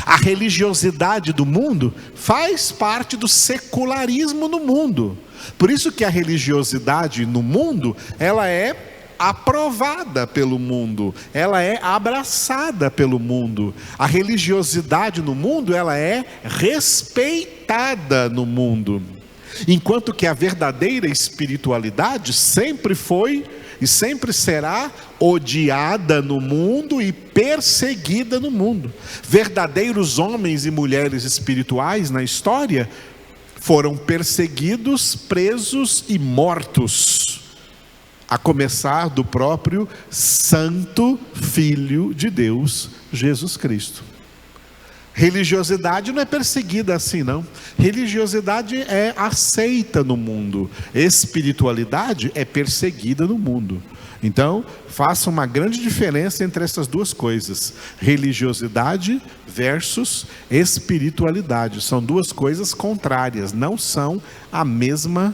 A religiosidade do mundo faz parte do secularismo no mundo. Por isso que a religiosidade no mundo, ela é aprovada pelo mundo, ela é abraçada pelo mundo. A religiosidade no mundo, ela é respeitada no mundo. Enquanto que a verdadeira espiritualidade sempre foi e sempre será odiada no mundo e perseguida no mundo. Verdadeiros homens e mulheres espirituais na história foram perseguidos, presos e mortos, a começar do próprio Santo Filho de Deus, Jesus Cristo. Religiosidade não é perseguida assim, não. Religiosidade é aceita no mundo. Espiritualidade é perseguida no mundo. Então, faça uma grande diferença entre essas duas coisas. Religiosidade versus espiritualidade. São duas coisas contrárias, não são a mesma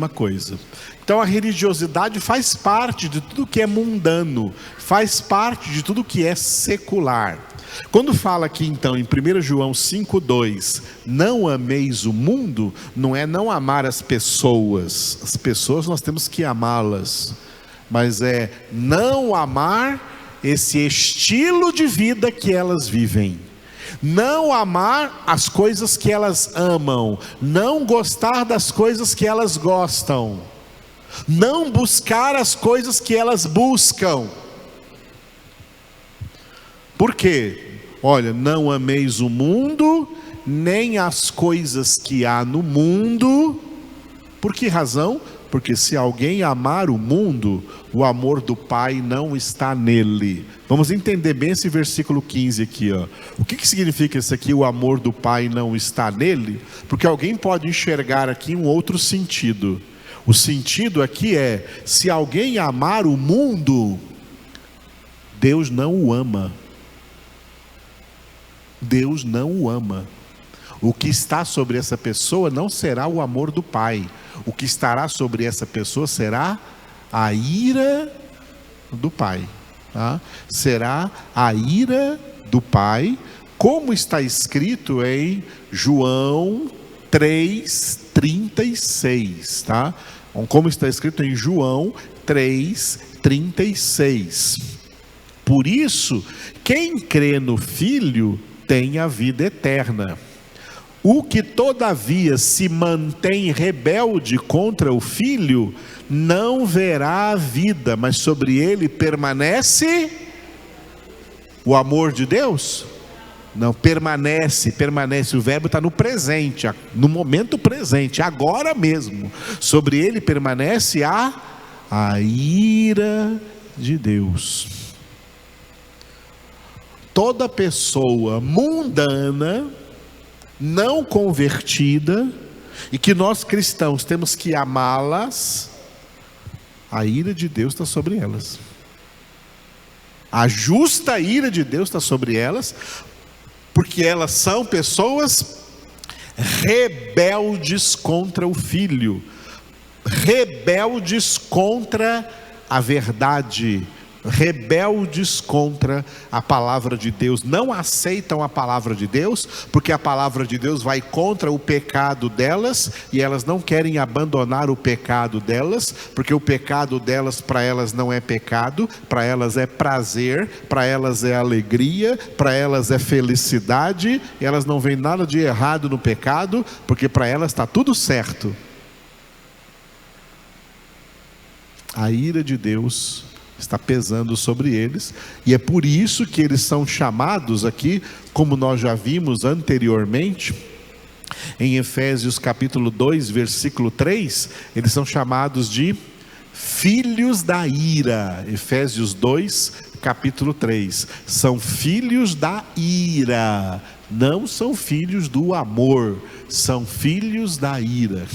coisa. Então a religiosidade faz parte de tudo que é mundano, faz parte de tudo que é secular. Quando fala aqui então em 1 João 5,2, não ameis o mundo, não é não amar as pessoas nós temos que amá-las, mas é não amar esse estilo de vida que elas vivem, não amar as coisas que elas amam, não gostar das coisas que elas gostam, não buscar as coisas que elas buscam. Por quê? Olha, não ameis o mundo, nem as coisas que há no mundo. Por que razão? Porque se alguém amar o mundo, o amor do Pai não está nele. Vamos entender bem esse versículo 15 aqui, ó. O que significa isso aqui, o amor do Pai não está nele? Porque alguém pode enxergar aqui um outro sentido. O sentido aqui é, se alguém amar o mundo, Deus não o ama. Deus não o ama. O que está sobre essa pessoa não será o amor do Pai. O que estará sobre essa pessoa será a ira do Pai. Tá? Será a ira do Pai, como está escrito em João 3,36. Tá? Como está escrito em João 3,36. Por isso, quem crê no Filho tem a vida eterna. O que todavia se mantém rebelde contra o Filho, não verá a vida, mas sobre ele permanece o amor de Deus? Não, permanece, o verbo está no presente, no momento presente, agora mesmo. Sobre ele permanece a ira de Deus. Toda pessoa mundana, não convertida, e que nós cristãos temos que amá-las, a ira de Deus está sobre elas. A justa ira de Deus está sobre elas, porque elas são pessoas rebeldes contra o Filho, rebeldes contra a verdade, rebeldes contra a palavra de Deus, não aceitam a palavra de Deus, porque a palavra de Deus vai contra o pecado delas, e elas não querem abandonar o pecado delas, porque o pecado delas para elas não é pecado, para elas é prazer, para elas é alegria, para elas é felicidade, e elas não veem nada de errado no pecado, porque para elas está tudo certo. A ira de Deus está pesando sobre eles, e é por isso que eles são chamados aqui, como nós já vimos anteriormente, em Efésios capítulo 2, versículo 3, eles são chamados de filhos da ira. Efésios 2, capítulo 3, são filhos da ira, não são filhos do amor, são filhos da ira.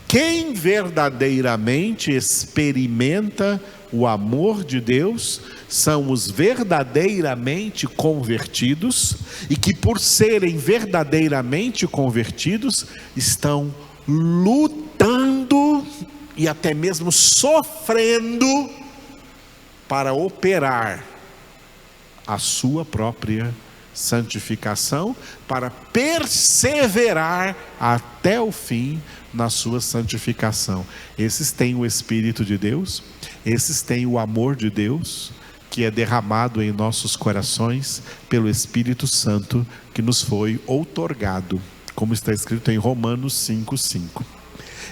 Quem verdadeiramente experimenta o amor de Deus são os verdadeiramente convertidos, e que por serem verdadeiramente convertidos estão lutando e até mesmo sofrendo para operar a sua própria santificação, para perseverar até o fim na sua santificação. Esses têm o Espírito de Deus, esses têm o amor de Deus, que é derramado em nossos corações pelo Espírito Santo, que nos foi outorgado, como está escrito em Romanos 5:5.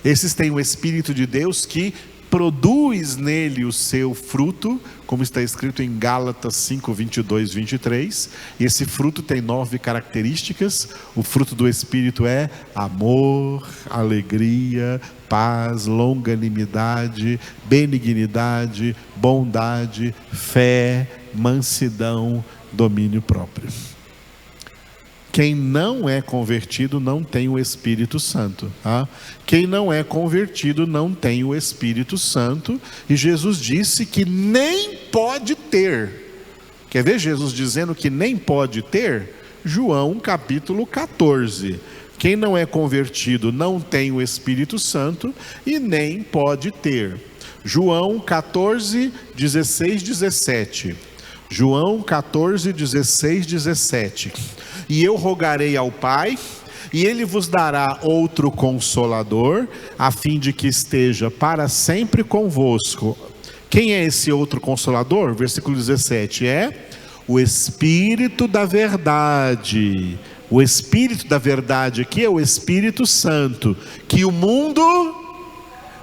Esses têm o Espírito de Deus que produz nele o seu fruto, como está escrito em Gálatas 5:22, 23. Esse fruto tem 9 características. O fruto do Espírito é amor, alegria, paz, longanimidade, benignidade, bondade, fé, mansidão, domínio próprio. Quem não é convertido não tem o Espírito Santo, tá? Quem não é convertido não tem o Espírito Santo, e Jesus disse que nem pode ter. Quer ver Jesus dizendo que nem pode ter? João capítulo 14. Quem não é convertido não tem o Espírito Santo e nem pode ter. João 14, 16, 17. João 14, 16, 17. E eu rogarei ao Pai, e Ele vos dará outro Consolador, a fim de que esteja para sempre convosco. Quem é esse outro Consolador? Versículo 17, é o Espírito da verdade. O Espírito da verdade aqui é o Espírito Santo, que o mundo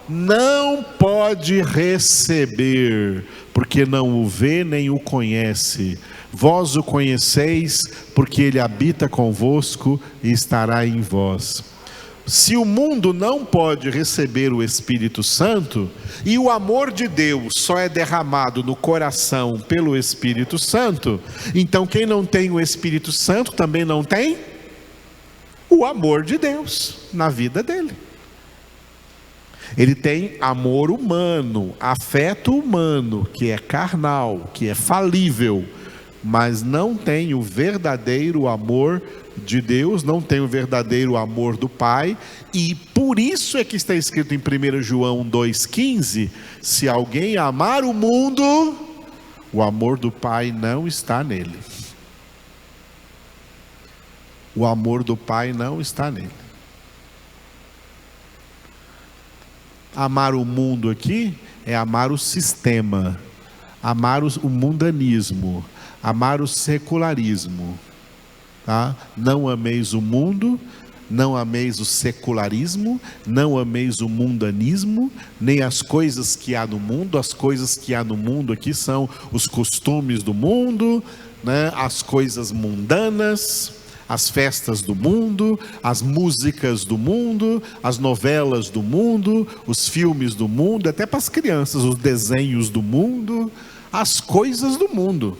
não pode receber, porque não o vê nem o conhece. Vós o conheceis, porque ele habita convosco e estará em vós. Se o mundo não pode receber o Espírito Santo, e o amor de Deus só é derramado no coração pelo Espírito Santo, então quem não tem o Espírito Santo também não tem o amor de Deus na vida dele. Ele tem amor humano, afeto humano, que é carnal, que é falível, mas não tem o verdadeiro amor de Deus, não tem o verdadeiro amor do Pai, e por isso é que está escrito em 1 João 2,15, se alguém amar o mundo, o amor do Pai não está nele. O amor do Pai não está nele. Amar o mundo aqui é amar o sistema, amar o mundanismo, amar o secularismo, tá? Não ameis o mundo, não ameis o secularismo, não ameis o mundanismo, nem as coisas que há no mundo. As coisas que há no mundo aqui são os costumes do mundo, né? As coisas mundanas, as festas do mundo, as músicas do mundo, as novelas do mundo, os filmes do mundo, até para as crianças, os desenhos do mundo, as coisas do mundo,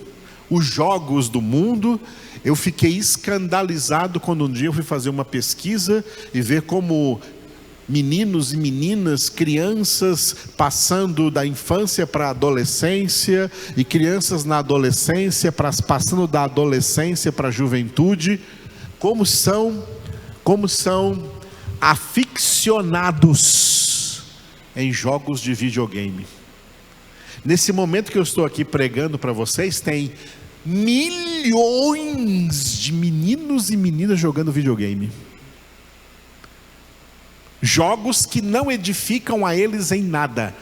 os jogos do mundo. eu fiquei escandalizado quando um dia eu fui fazer uma pesquisa e ver como meninos e meninas, crianças passando da infância para a adolescência, e crianças na adolescência, passando da adolescência para a juventude, como são aficionados em jogos de videogame. Nesse momento que eu estou aqui pregando para vocês, tem milhões de meninos e meninas jogando videogame. Jogos que não edificam a eles em nada,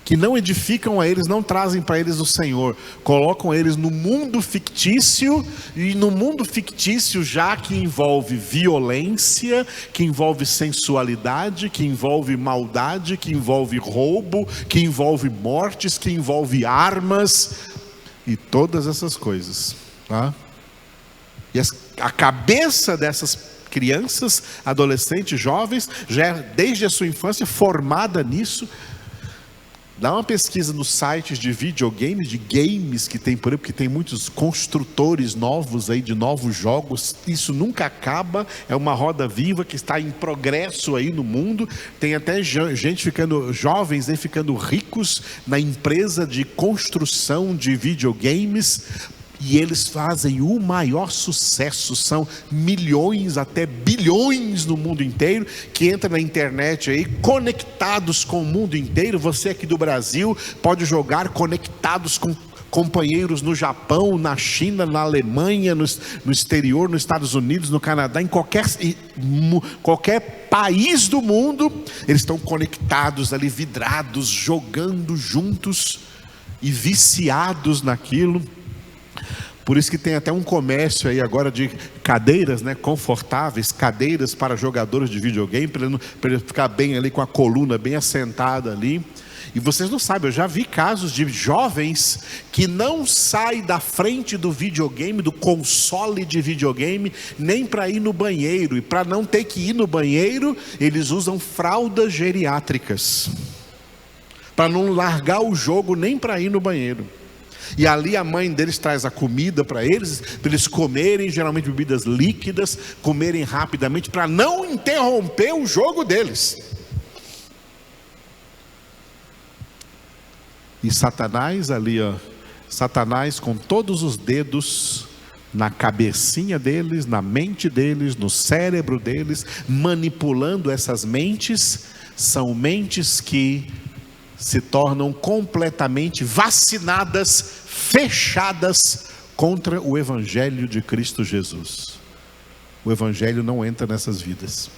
que não edificam a eles, não trazem para eles o Senhor, colocam eles no mundo fictício, e no mundo fictício já que envolve violência, que envolve sensualidade, que envolve maldade, que envolve roubo, que envolve mortes, que envolve armas, e todas essas coisas, tá? E a cabeça dessas crianças, adolescentes, jovens, já é desde a sua infância formada nisso. Dá uma pesquisa nos sites de videogames, de games que tem por aí, porque tem muitos construtores novos aí, de novos jogos. Isso nunca acaba, é uma roda viva que está em progresso aí no mundo. Tem até gente ficando, jovens aí ficando ricos na empresa de construção de videogames. E eles fazem o maior sucesso, são milhões, até bilhões no mundo inteiro, que entra na internet aí, conectados com o mundo inteiro. Você aqui do Brasil pode jogar conectados com companheiros no Japão, na China, na Alemanha, no exterior, nos Estados Unidos, no Canadá, em qualquer país do mundo. Eles estão conectados ali, vidrados, jogando juntos e viciados naquilo. Por isso que tem até um comércio aí agora de cadeiras, né, confortáveis, cadeiras para jogadores de videogame, para ele ficar bem ali com a coluna bem assentada ali. E vocês não sabem, eu já vi casos de jovens que não saem da frente do videogame, do console de videogame, nem para ir no banheiro. E para não ter que ir no banheiro, eles usam fraldas geriátricas, para não largar o jogo nem para ir no banheiro. E ali a mãe deles traz a comida para eles comerem, geralmente bebidas líquidas, comerem rapidamente, para não interromper o jogo deles. E Satanás ali, ó, Satanás com todos os dedos na cabecinha deles, na mente deles, no cérebro deles, manipulando essas mentes. São mentes que se tornam completamente vacinadas, fechadas contra o Evangelho de Cristo Jesus. O Evangelho não entra nessas vidas.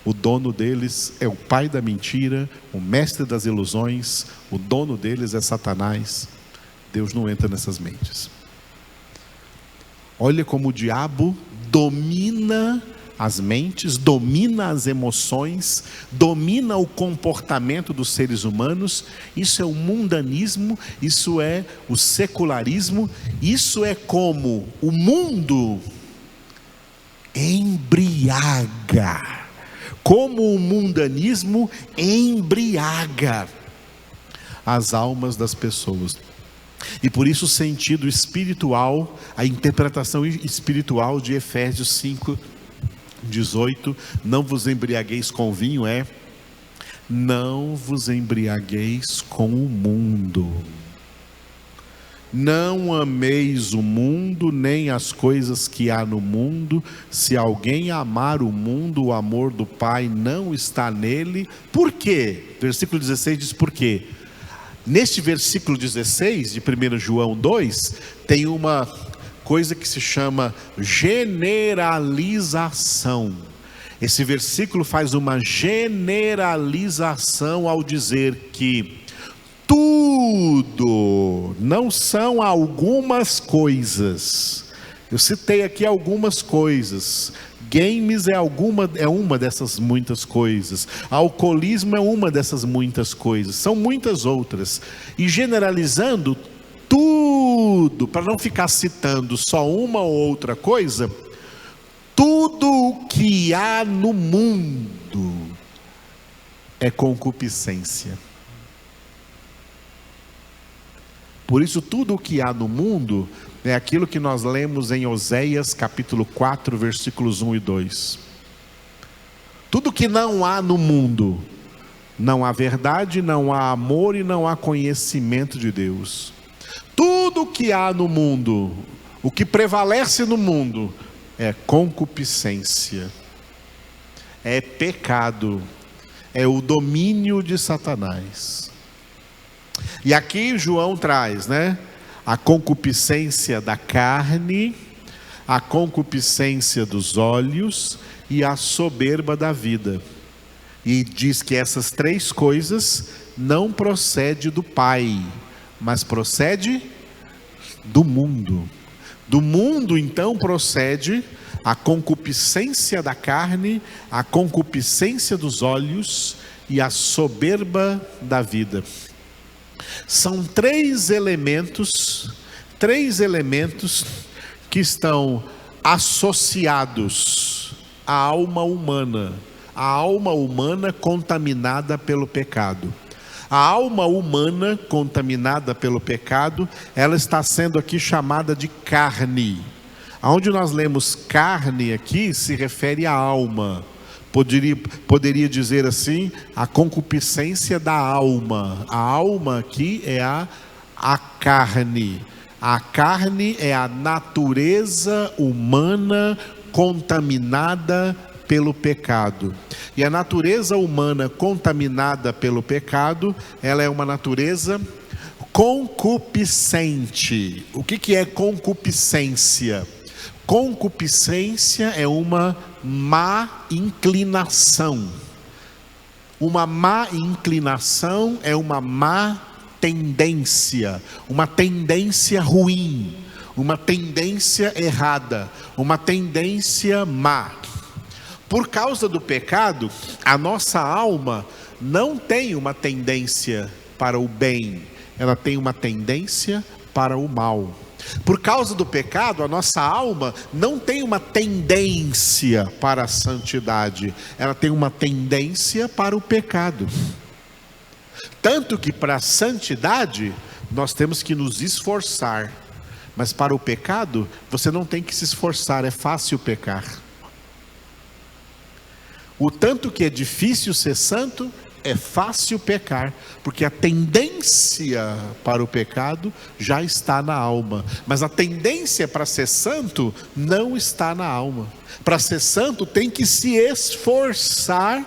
O dono deles é o pai da mentira, o mestre das ilusões. O dono deles é Satanás. Deus não entra nessas mentes. Olha como o diabo domina as mentes, domina as emoções, domina o comportamento dos seres humanos. Isso é o mundanismo, isso é o secularismo, isso é como o mundo embriaga, como o mundanismo embriaga as almas das pessoas. E por isso o sentido espiritual, a interpretação espiritual de Efésios 5:18, não vos embriagueis com vinho, não vos embriagueis com o mundo. Não ameis o mundo, nem as coisas que há no mundo. Se alguém amar o mundo, o amor do Pai não está nele. Por quê? Versículo 16 diz por quê. Neste versículo 16 de 1 João 2, tem uma coisa que se chama generalização. Esse versículo faz uma generalização ao dizer que tudo, não são algumas coisas. Eu citei aqui algumas coisas. Games é uma dessas muitas coisas. Alcoolismo é uma dessas muitas coisas. São muitas outras. E generalizando tudo, para não ficar citando só uma ou outra coisa, tudo o que há no mundo é concupiscência. Por isso tudo o que há no mundo é aquilo que nós lemos em Oséias capítulo 4, versículos 1 e 2. Tudo que não há no mundo, não há verdade, não há amor e não há conhecimento de Deus. Tudo que há no mundo, o que prevalece no mundo, é concupiscência, é pecado, é o domínio de Satanás. E aqui João traz, a concupiscência da carne, a concupiscência dos olhos e a soberba da vida. E diz que essas três coisas não procedem do Pai, mas procede do mundo. Do mundo então procede a concupiscência da carne, a concupiscência dos olhos e a soberba da vida. São três elementos que estão associados à alma humana, a alma humana contaminada pelo pecado. A alma humana contaminada pelo pecado, ela está sendo aqui chamada de carne. Aonde nós lemos carne aqui, se refere à alma. Poderia dizer assim, a concupiscência da alma. A alma aqui é a carne. A carne é a natureza humana contaminada pelo pecado. E a natureza humana contaminada pelo pecado, ela é uma natureza concupiscente. O que é concupiscência? Concupiscência é uma má inclinação. Uma má inclinação é uma má tendência, uma tendência ruim, uma tendência errada, uma tendência má. Por causa do pecado, a nossa alma não tem uma tendência para o bem, ela tem uma tendência para o mal. Por causa do pecado, a nossa alma não tem uma tendência para a santidade, ela tem uma tendência para o pecado. Tanto que para a santidade, nós temos que nos esforçar, mas para o pecado, você não tem que se esforçar, é fácil pecar. O tanto que é difícil ser santo, é fácil pecar, porque a tendência para o pecado já está na alma, mas a tendência para ser santo não está na alma. Para ser santo tem que se esforçar,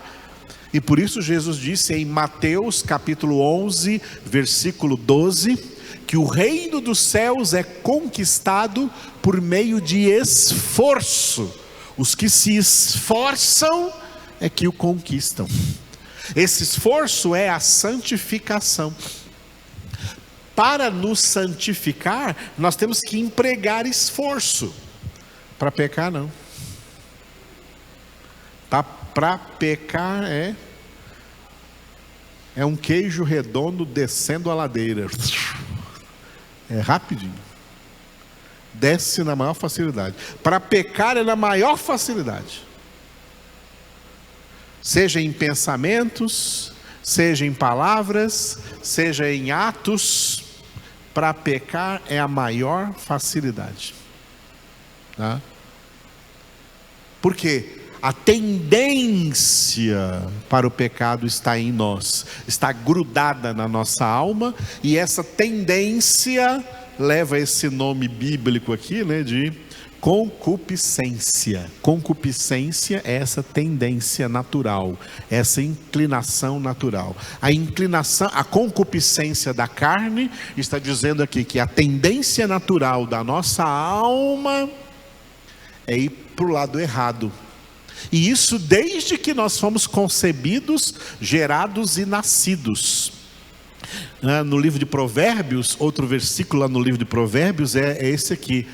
e por isso Jesus disse em Mateus capítulo 11, versículo 12, que o reino dos céus é conquistado por meio de esforço. Os que se esforçam é que o conquistam. Esse esforço é a santificação. Para nos santificar, nós temos que empregar esforço. Para pecar, não. Para pecar é um queijo redondo descendo a ladeira. É rapidinho. Desce na maior facilidade. Para pecar é na maior facilidade. Seja em pensamentos, seja em palavras, seja em atos, para pecar é a maior facilidade. Tá? Por quê? A tendência para o pecado está em nós, está grudada na nossa alma, e essa tendência leva esse nome bíblico aqui, de concupiscência. Concupiscência é essa tendência natural, essa inclinação natural. A inclinação, a concupiscência da carne está dizendo aqui que a tendência natural da nossa alma é ir para o lado errado. E isso desde que nós fomos concebidos, gerados e nascidos. No livro de Provérbios, outro versículo lá no livro de Provérbios é esse aqui,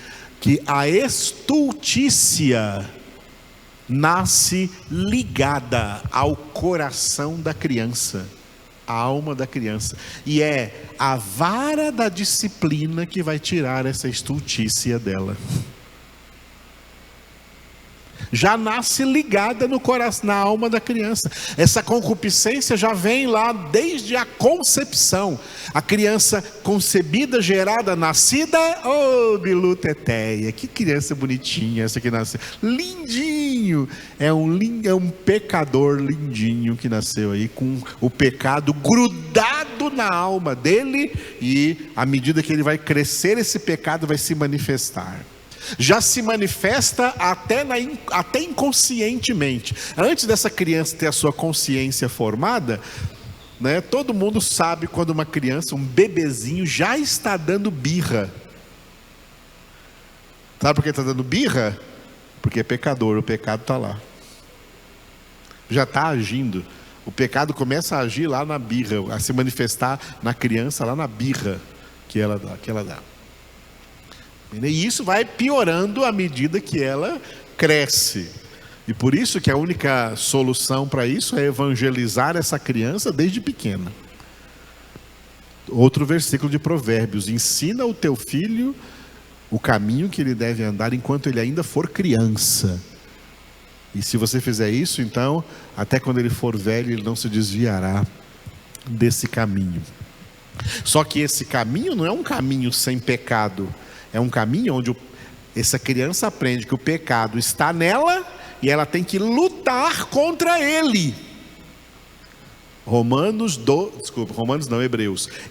que a estultícia nasce ligada ao coração da criança, à alma da criança, e é a vara da disciplina que vai tirar essa estultícia dela. já nasce ligada no coração, na alma da criança. Essa concupiscência já vem lá desde a concepção. A criança concebida, gerada, nascida, oh, Bilu Teteia, que criança bonitinha essa que nasceu, lindinho, é um pecador lindinho que nasceu aí com o pecado grudado na alma dele, e à medida que ele vai crescer, esse pecado vai se manifestar. Já se manifesta até inconscientemente. Antes dessa criança ter a sua consciência formada, né, todo mundo sabe quando uma criança, um bebezinho, já está dando birra. Sabe por que está dando birra? Porque é pecador, o pecado está lá. Já está agindo. O pecado começa a agir lá na birra, a se manifestar na criança lá na birra que ela dá. E isso vai piorando à medida que ela cresce. E por isso que a única solução para isso é evangelizar essa criança desde pequena. Outro versículo de Provérbios: ensina o teu filho o caminho que ele deve andar enquanto ele ainda for criança. E se você fizer isso, então, até quando ele for velho, ele não se desviará desse caminho. Só que esse caminho não é um caminho sem pecado. É um caminho onde essa criança aprende que o pecado está nela e ela tem que lutar contra ele.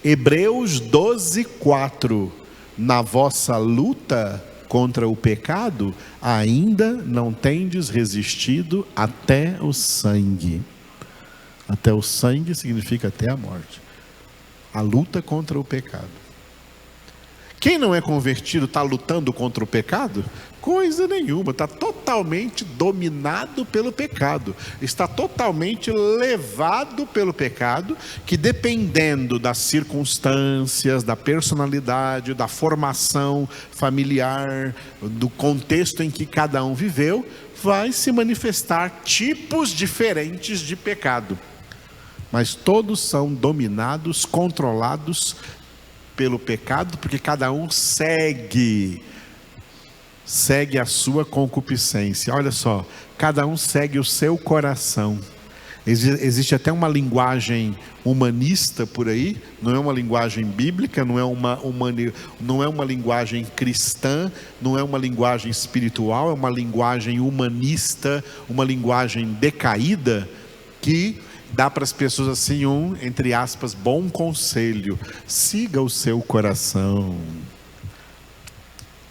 Hebreus 12:4. Na vossa luta contra o pecado, ainda não tendes resistido até o sangue. Até o sangue significa até a morte. A luta contra o pecado. Quem não é convertido está lutando contra o pecado? Coisa nenhuma, está totalmente dominado pelo pecado, está totalmente levado pelo pecado, que dependendo das circunstâncias, da personalidade, da formação familiar, do contexto em que cada um viveu, vai se manifestar tipos diferentes de pecado. Mas todos são dominados, controlados pelo pecado, porque cada um segue a sua concupiscência. Olha só, cada um segue o seu coração. Existe até uma linguagem humanista por aí, não é uma linguagem bíblica, não é uma linguagem cristã, não é uma linguagem espiritual, é uma linguagem humanista, uma linguagem decaída, que dá para as pessoas assim entre aspas, bom conselho: siga o seu coração,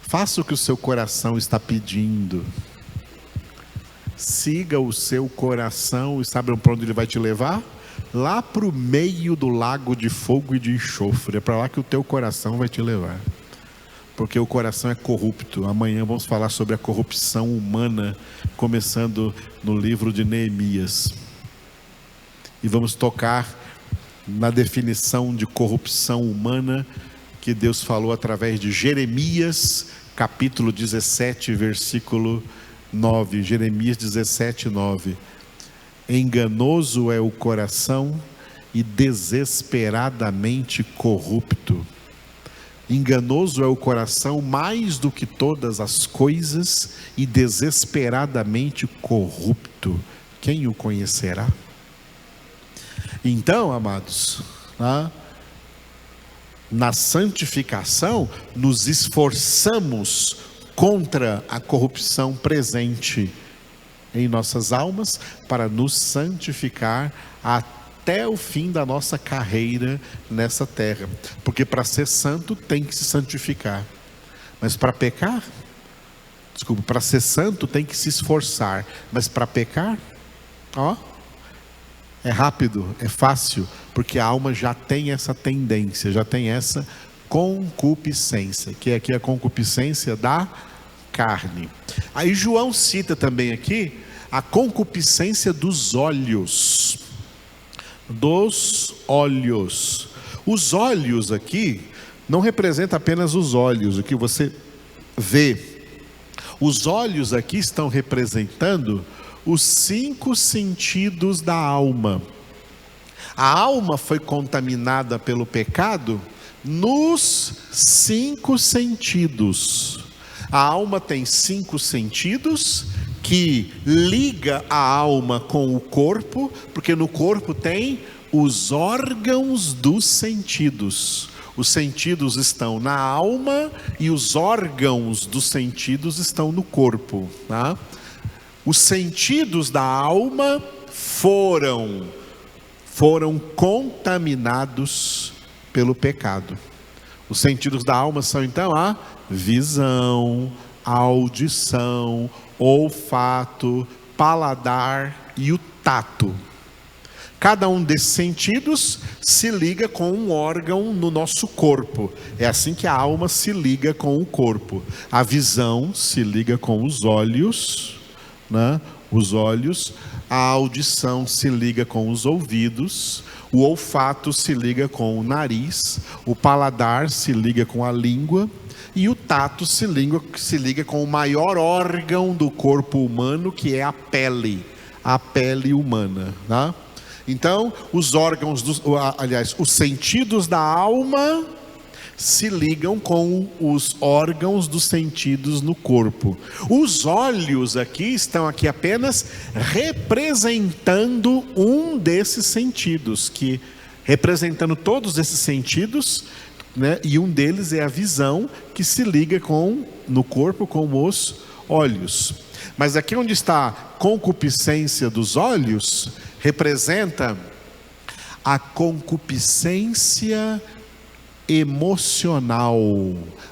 faça o que o seu coração está pedindo, siga o seu coração. E sabe para onde ele vai te levar? Lá para o meio do lago de fogo e de enxofre. É para lá que o teu coração vai te levar, porque o coração é corrupto. Amanhã vamos falar sobre a corrupção humana, começando no livro de Neemias. E vamos tocar na definição de corrupção humana que Deus falou através de Jeremias, capítulo 17, versículo 9. Jeremias 17, 9. Enganoso é o coração e desesperadamente corrupto. Enganoso é o coração mais do que todas as coisas e desesperadamente corrupto. Quem o conhecerá? Então, amados, na santificação, nos esforçamos contra a corrupção presente em nossas almas, para nos santificar até o fim da nossa carreira nessa terra. Porque para ser santo tem que se santificar, mas para ser santo tem que se esforçar, mas para pecar, é rápido, é fácil, porque a alma já tem essa tendência, já tem essa concupiscência, que é aqui a concupiscência da carne. Aí João cita também aqui a concupiscência dos olhos. Os olhos aqui não representam apenas os olhos, o que você vê. Os olhos aqui estão representando os 5 sentidos da alma. A alma foi contaminada pelo pecado nos 5 sentidos. A alma tem 5 sentidos que liga a alma com o corpo, porque no corpo tem os órgãos dos sentidos. Os sentidos estão na alma e os órgãos dos sentidos estão no corpo, tá? Os sentidos da alma foram contaminados pelo pecado. Os sentidos da alma são então a visão, a audição, olfato, paladar e o tato. Cada um desses sentidos se liga com um órgão no nosso corpo. É assim que a alma se liga com o corpo. A visão se liga com os olhos, né? Os olhos. A audição se liga com os ouvidos. O olfato se liga com o nariz. O paladar se liga com a língua. E o tato se liga com o maior órgão do corpo humano, que é a pele humana, tá? Então, os sentidos da alma se ligam com os órgãos dos sentidos no corpo. Os olhos estão aqui apenas representando um desses sentidos, que representando todos esses sentidos, né? E um deles é a visão, que se liga no corpo com os olhos. Mas aqui onde está a concupiscência dos olhos, representa a concupiscência emocional,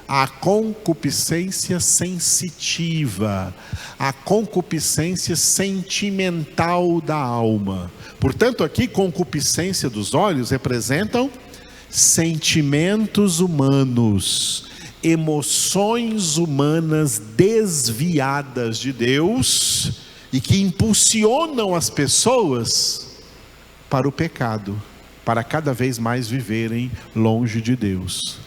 a concupiscência sensitiva, a concupiscência sentimental da alma. Portanto, aqui, concupiscência dos olhos representam sentimentos humanos, emoções humanas desviadas de Deus e que impulsionam as pessoas para o pecado, para cada vez mais viverem longe de Deus.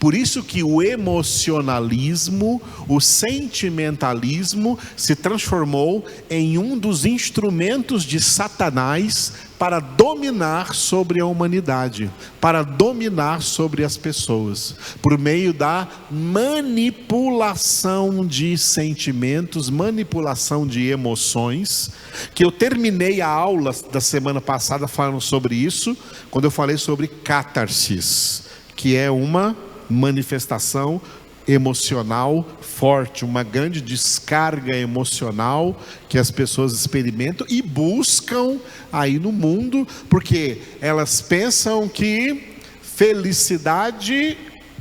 Por isso que o emocionalismo, o sentimentalismo se transformou em um dos instrumentos de Satanás para dominar sobre a humanidade, para dominar sobre as pessoas, por meio da manipulação de sentimentos, manipulação de emoções, que eu terminei a aula da semana passada falando sobre isso, quando eu falei sobre catarsis, que é uma manifestação emocional forte, uma grande descarga emocional que as pessoas experimentam e buscam aí no mundo, porque elas pensam que felicidade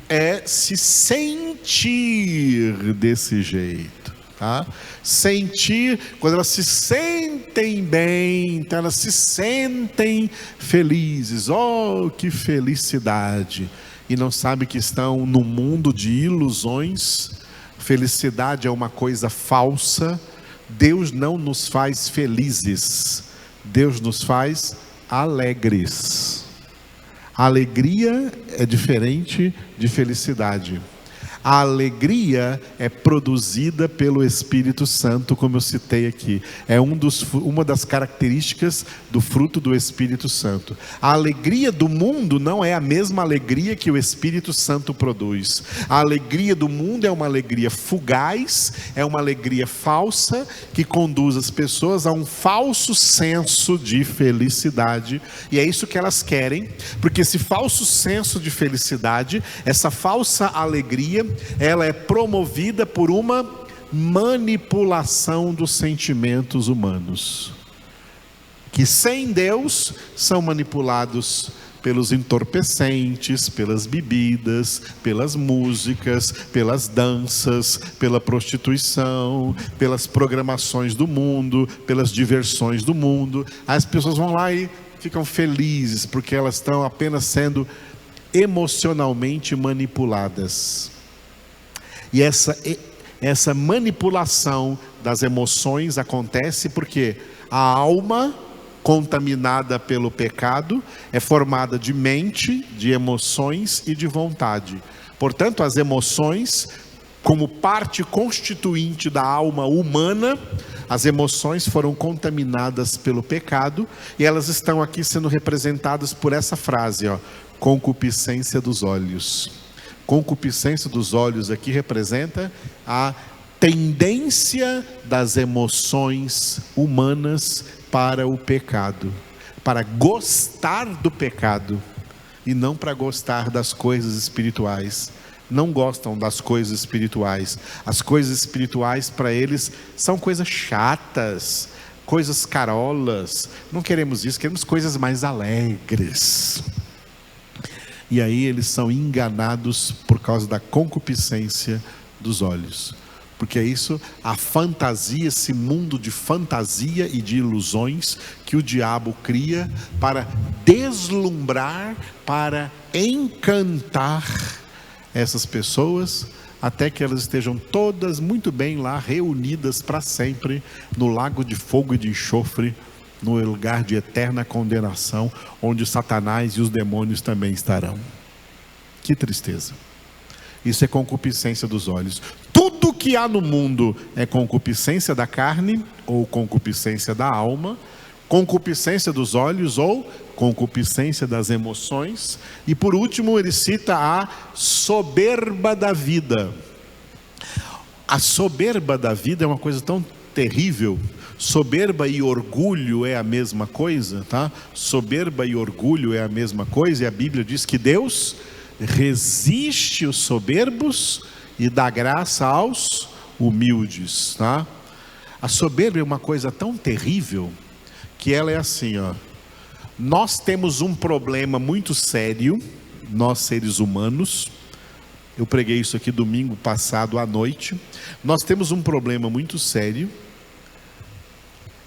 é se sentir desse jeito, tá? Sentir, quando elas se sentem bem, então elas se sentem felizes. Oh, que felicidade! E não sabe que estão num mundo de ilusões. Felicidade é uma coisa falsa. Deus não nos faz felizes, Deus nos faz alegres. Alegria é diferente de felicidade. A alegria é produzida pelo Espírito Santo, como eu citei aqui. É uma das características do fruto do Espírito Santo. A alegria do mundo não é a mesma alegria que o Espírito Santo produz. A alegria do mundo é uma alegria fugaz, é uma alegria falsa, que conduz as pessoas a um falso senso de felicidade. E é isso que elas querem, porque esse falso senso de felicidade, essa falsa alegria, ela é promovida por uma manipulação dos sentimentos humanos, que sem Deus são manipulados pelos entorpecentes, pelas bebidas, pelas músicas, pelas danças, pela prostituição, pelas programações do mundo, pelas diversões do mundo. As pessoas vão lá e ficam felizes porque elas estão apenas sendo emocionalmente manipuladas. E essa manipulação das emoções acontece porque a alma, contaminada pelo pecado, é formada de mente, de emoções e de vontade. Portanto, as emoções, como parte constituinte da alma humana, as emoções foram contaminadas pelo pecado, e elas estão aqui sendo representadas por essa frase, concupiscência dos olhos. Concupiscência dos olhos aqui representa a tendência das emoções humanas para o pecado, para gostar do pecado e não para gostar das coisas espirituais. Não gostam das coisas espirituais. As coisas espirituais para eles são coisas chatas, coisas carolas. Não queremos isso, queremos coisas mais alegres. E aí eles são enganados por causa da concupiscência dos olhos. Porque é isso, a fantasia, esse mundo de fantasia e de ilusões que o diabo cria para deslumbrar, para encantar essas pessoas, até que elas estejam todas muito bem lá, reunidas para sempre, no lago de fogo e de enxofre, no lugar de eterna condenação, onde Satanás e os demônios também estarão. Que tristeza! Isso é concupiscência dos olhos. Tudo que há no mundo é concupiscência da carne, ou concupiscência da alma, concupiscência dos olhos, ou concupiscência das emoções. E por último ele cita a soberba da vida. A soberba da vida é uma coisa tão terrível. Soberba e orgulho é a mesma coisa, tá? Soberba e orgulho é a mesma coisa, e a Bíblia diz que Deus resiste os soberbos e dá graça aos humildes, tá? A soberba é uma coisa tão terrível que ela é assim, ó. Nós temos um problema muito sério, nós seres humanos. Eu preguei isso aqui domingo passado à noite. Nós temos um problema muito sério,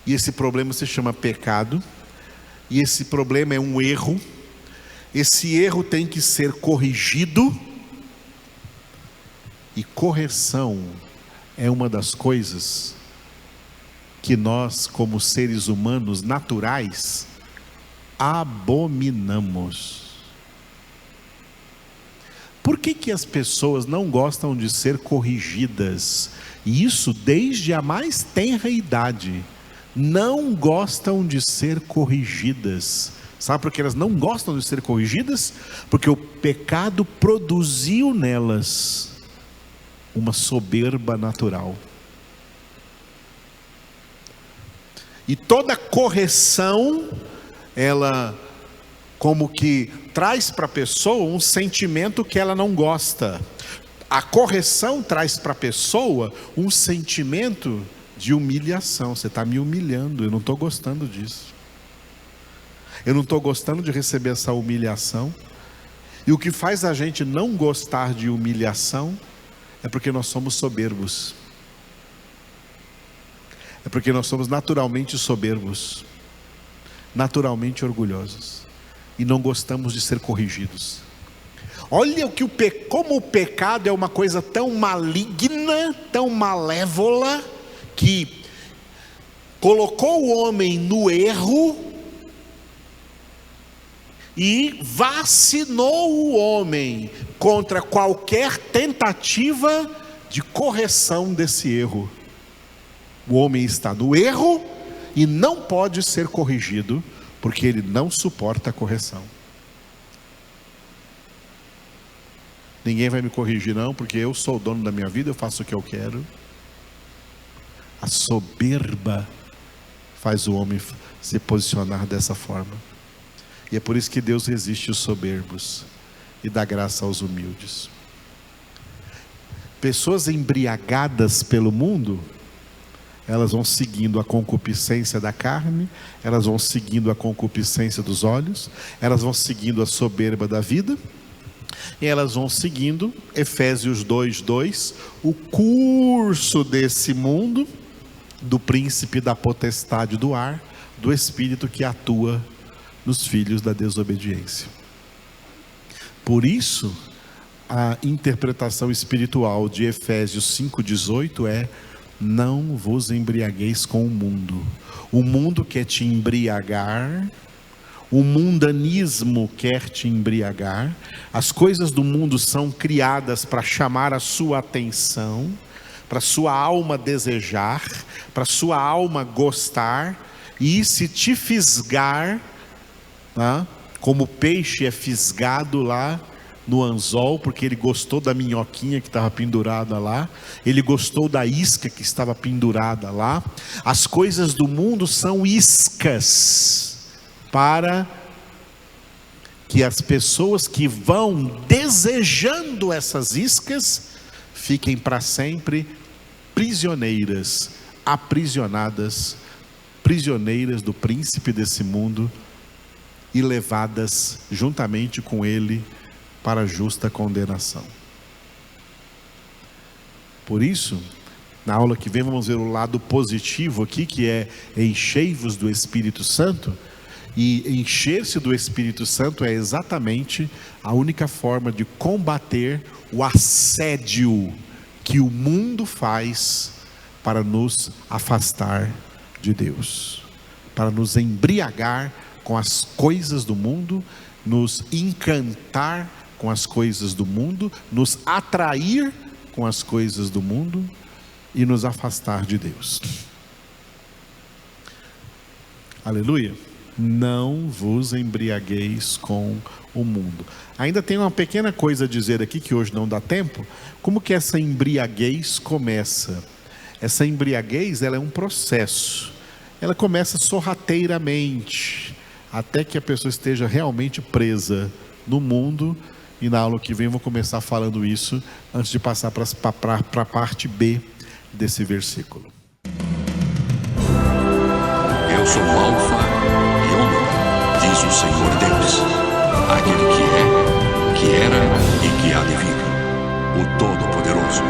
e esse problema se chama pecado, e esse problema é um erro. Esse erro tem que ser corrigido, e correção é uma das coisas que nós, como seres humanos naturais, abominamos. Por que as pessoas não gostam de ser corrigidas? E isso desde a mais tenra idade. Não gostam de ser corrigidas. Sabe por que elas não gostam de ser corrigidas? Porque o pecado produziu nelas uma soberba natural. E toda correção, ela como que traz para a pessoa um sentimento que ela não gosta. A correção traz para a pessoa um sentimento de humilhação. Você está me humilhando, eu não estou gostando disso. Eu não estou gostando de receber essa humilhação. E o que faz a gente não gostar de humilhação é porque nós somos soberbos. É porque nós somos naturalmente soberbos, naturalmente orgulhosos, e não gostamos de ser corrigidos. Olha como o pecado é uma coisa tão maligna, tão malévola, que colocou o homem no erro e vacinou o homem contra qualquer tentativa de correção desse erro. O homem está no erro e não pode ser corrigido, porque ele não suporta a correção. Ninguém vai me corrigir não, porque eu sou o dono da minha vida, eu faço o que eu quero. A soberba faz o homem se posicionar dessa forma. E é por isso que Deus resiste os soberbos e dá graça aos humildes. Pessoas embriagadas pelo mundo, elas vão seguindo a concupiscência da carne, elas vão seguindo a concupiscência dos olhos, elas vão seguindo a soberba da vida, e elas vão seguindo, Efésios 2:2, o curso desse mundo, do príncipe da potestade do ar, do espírito que atua nos filhos da desobediência. Por isso, a interpretação espiritual de Efésios 5:18 é: não vos embriagueis com o mundo. O mundo quer te embriagar, o mundanismo quer te embriagar. As coisas do mundo são criadas para chamar a sua atenção, para sua alma desejar, para sua alma gostar, e se te fisgar, como o peixe é fisgado lá no anzol, porque ele gostou da minhoquinha que estava pendurada lá, ele gostou da isca que estava pendurada lá. As coisas do mundo são iscas para que as pessoas que vão desejando essas iscas fiquem para sempre prisioneiras, aprisionadas, prisioneiras do príncipe desse mundo e levadas juntamente com ele para a justa condenação. Por isso, na aula que vem vamos ver o lado positivo aqui, que é enchei-vos do Espírito Santo. E encher-se do Espírito Santo é exatamente a única forma de combater o assédio que o mundo faz para nos afastar de Deus, para nos embriagar com as coisas do mundo, nos encantar com as coisas do mundo, nos atrair com as coisas do mundo e nos afastar de Deus. Aleluia. Não vos embriagueis com o mundo. Ainda tem uma pequena coisa a dizer aqui, que hoje não dá tempo. Como que essa embriaguez começa? Essa embriaguez, ela é um processo. Ela começa sorrateiramente, até que a pessoa esteja realmente presa no mundo. E na aula que vem eu vou começar falando isso, antes de passar para a parte B desse versículo. Eu sou o Alfa e Ômega, diz o Senhor Deus, aquele que é, que era e que há de vir, o Todo-Poderoso.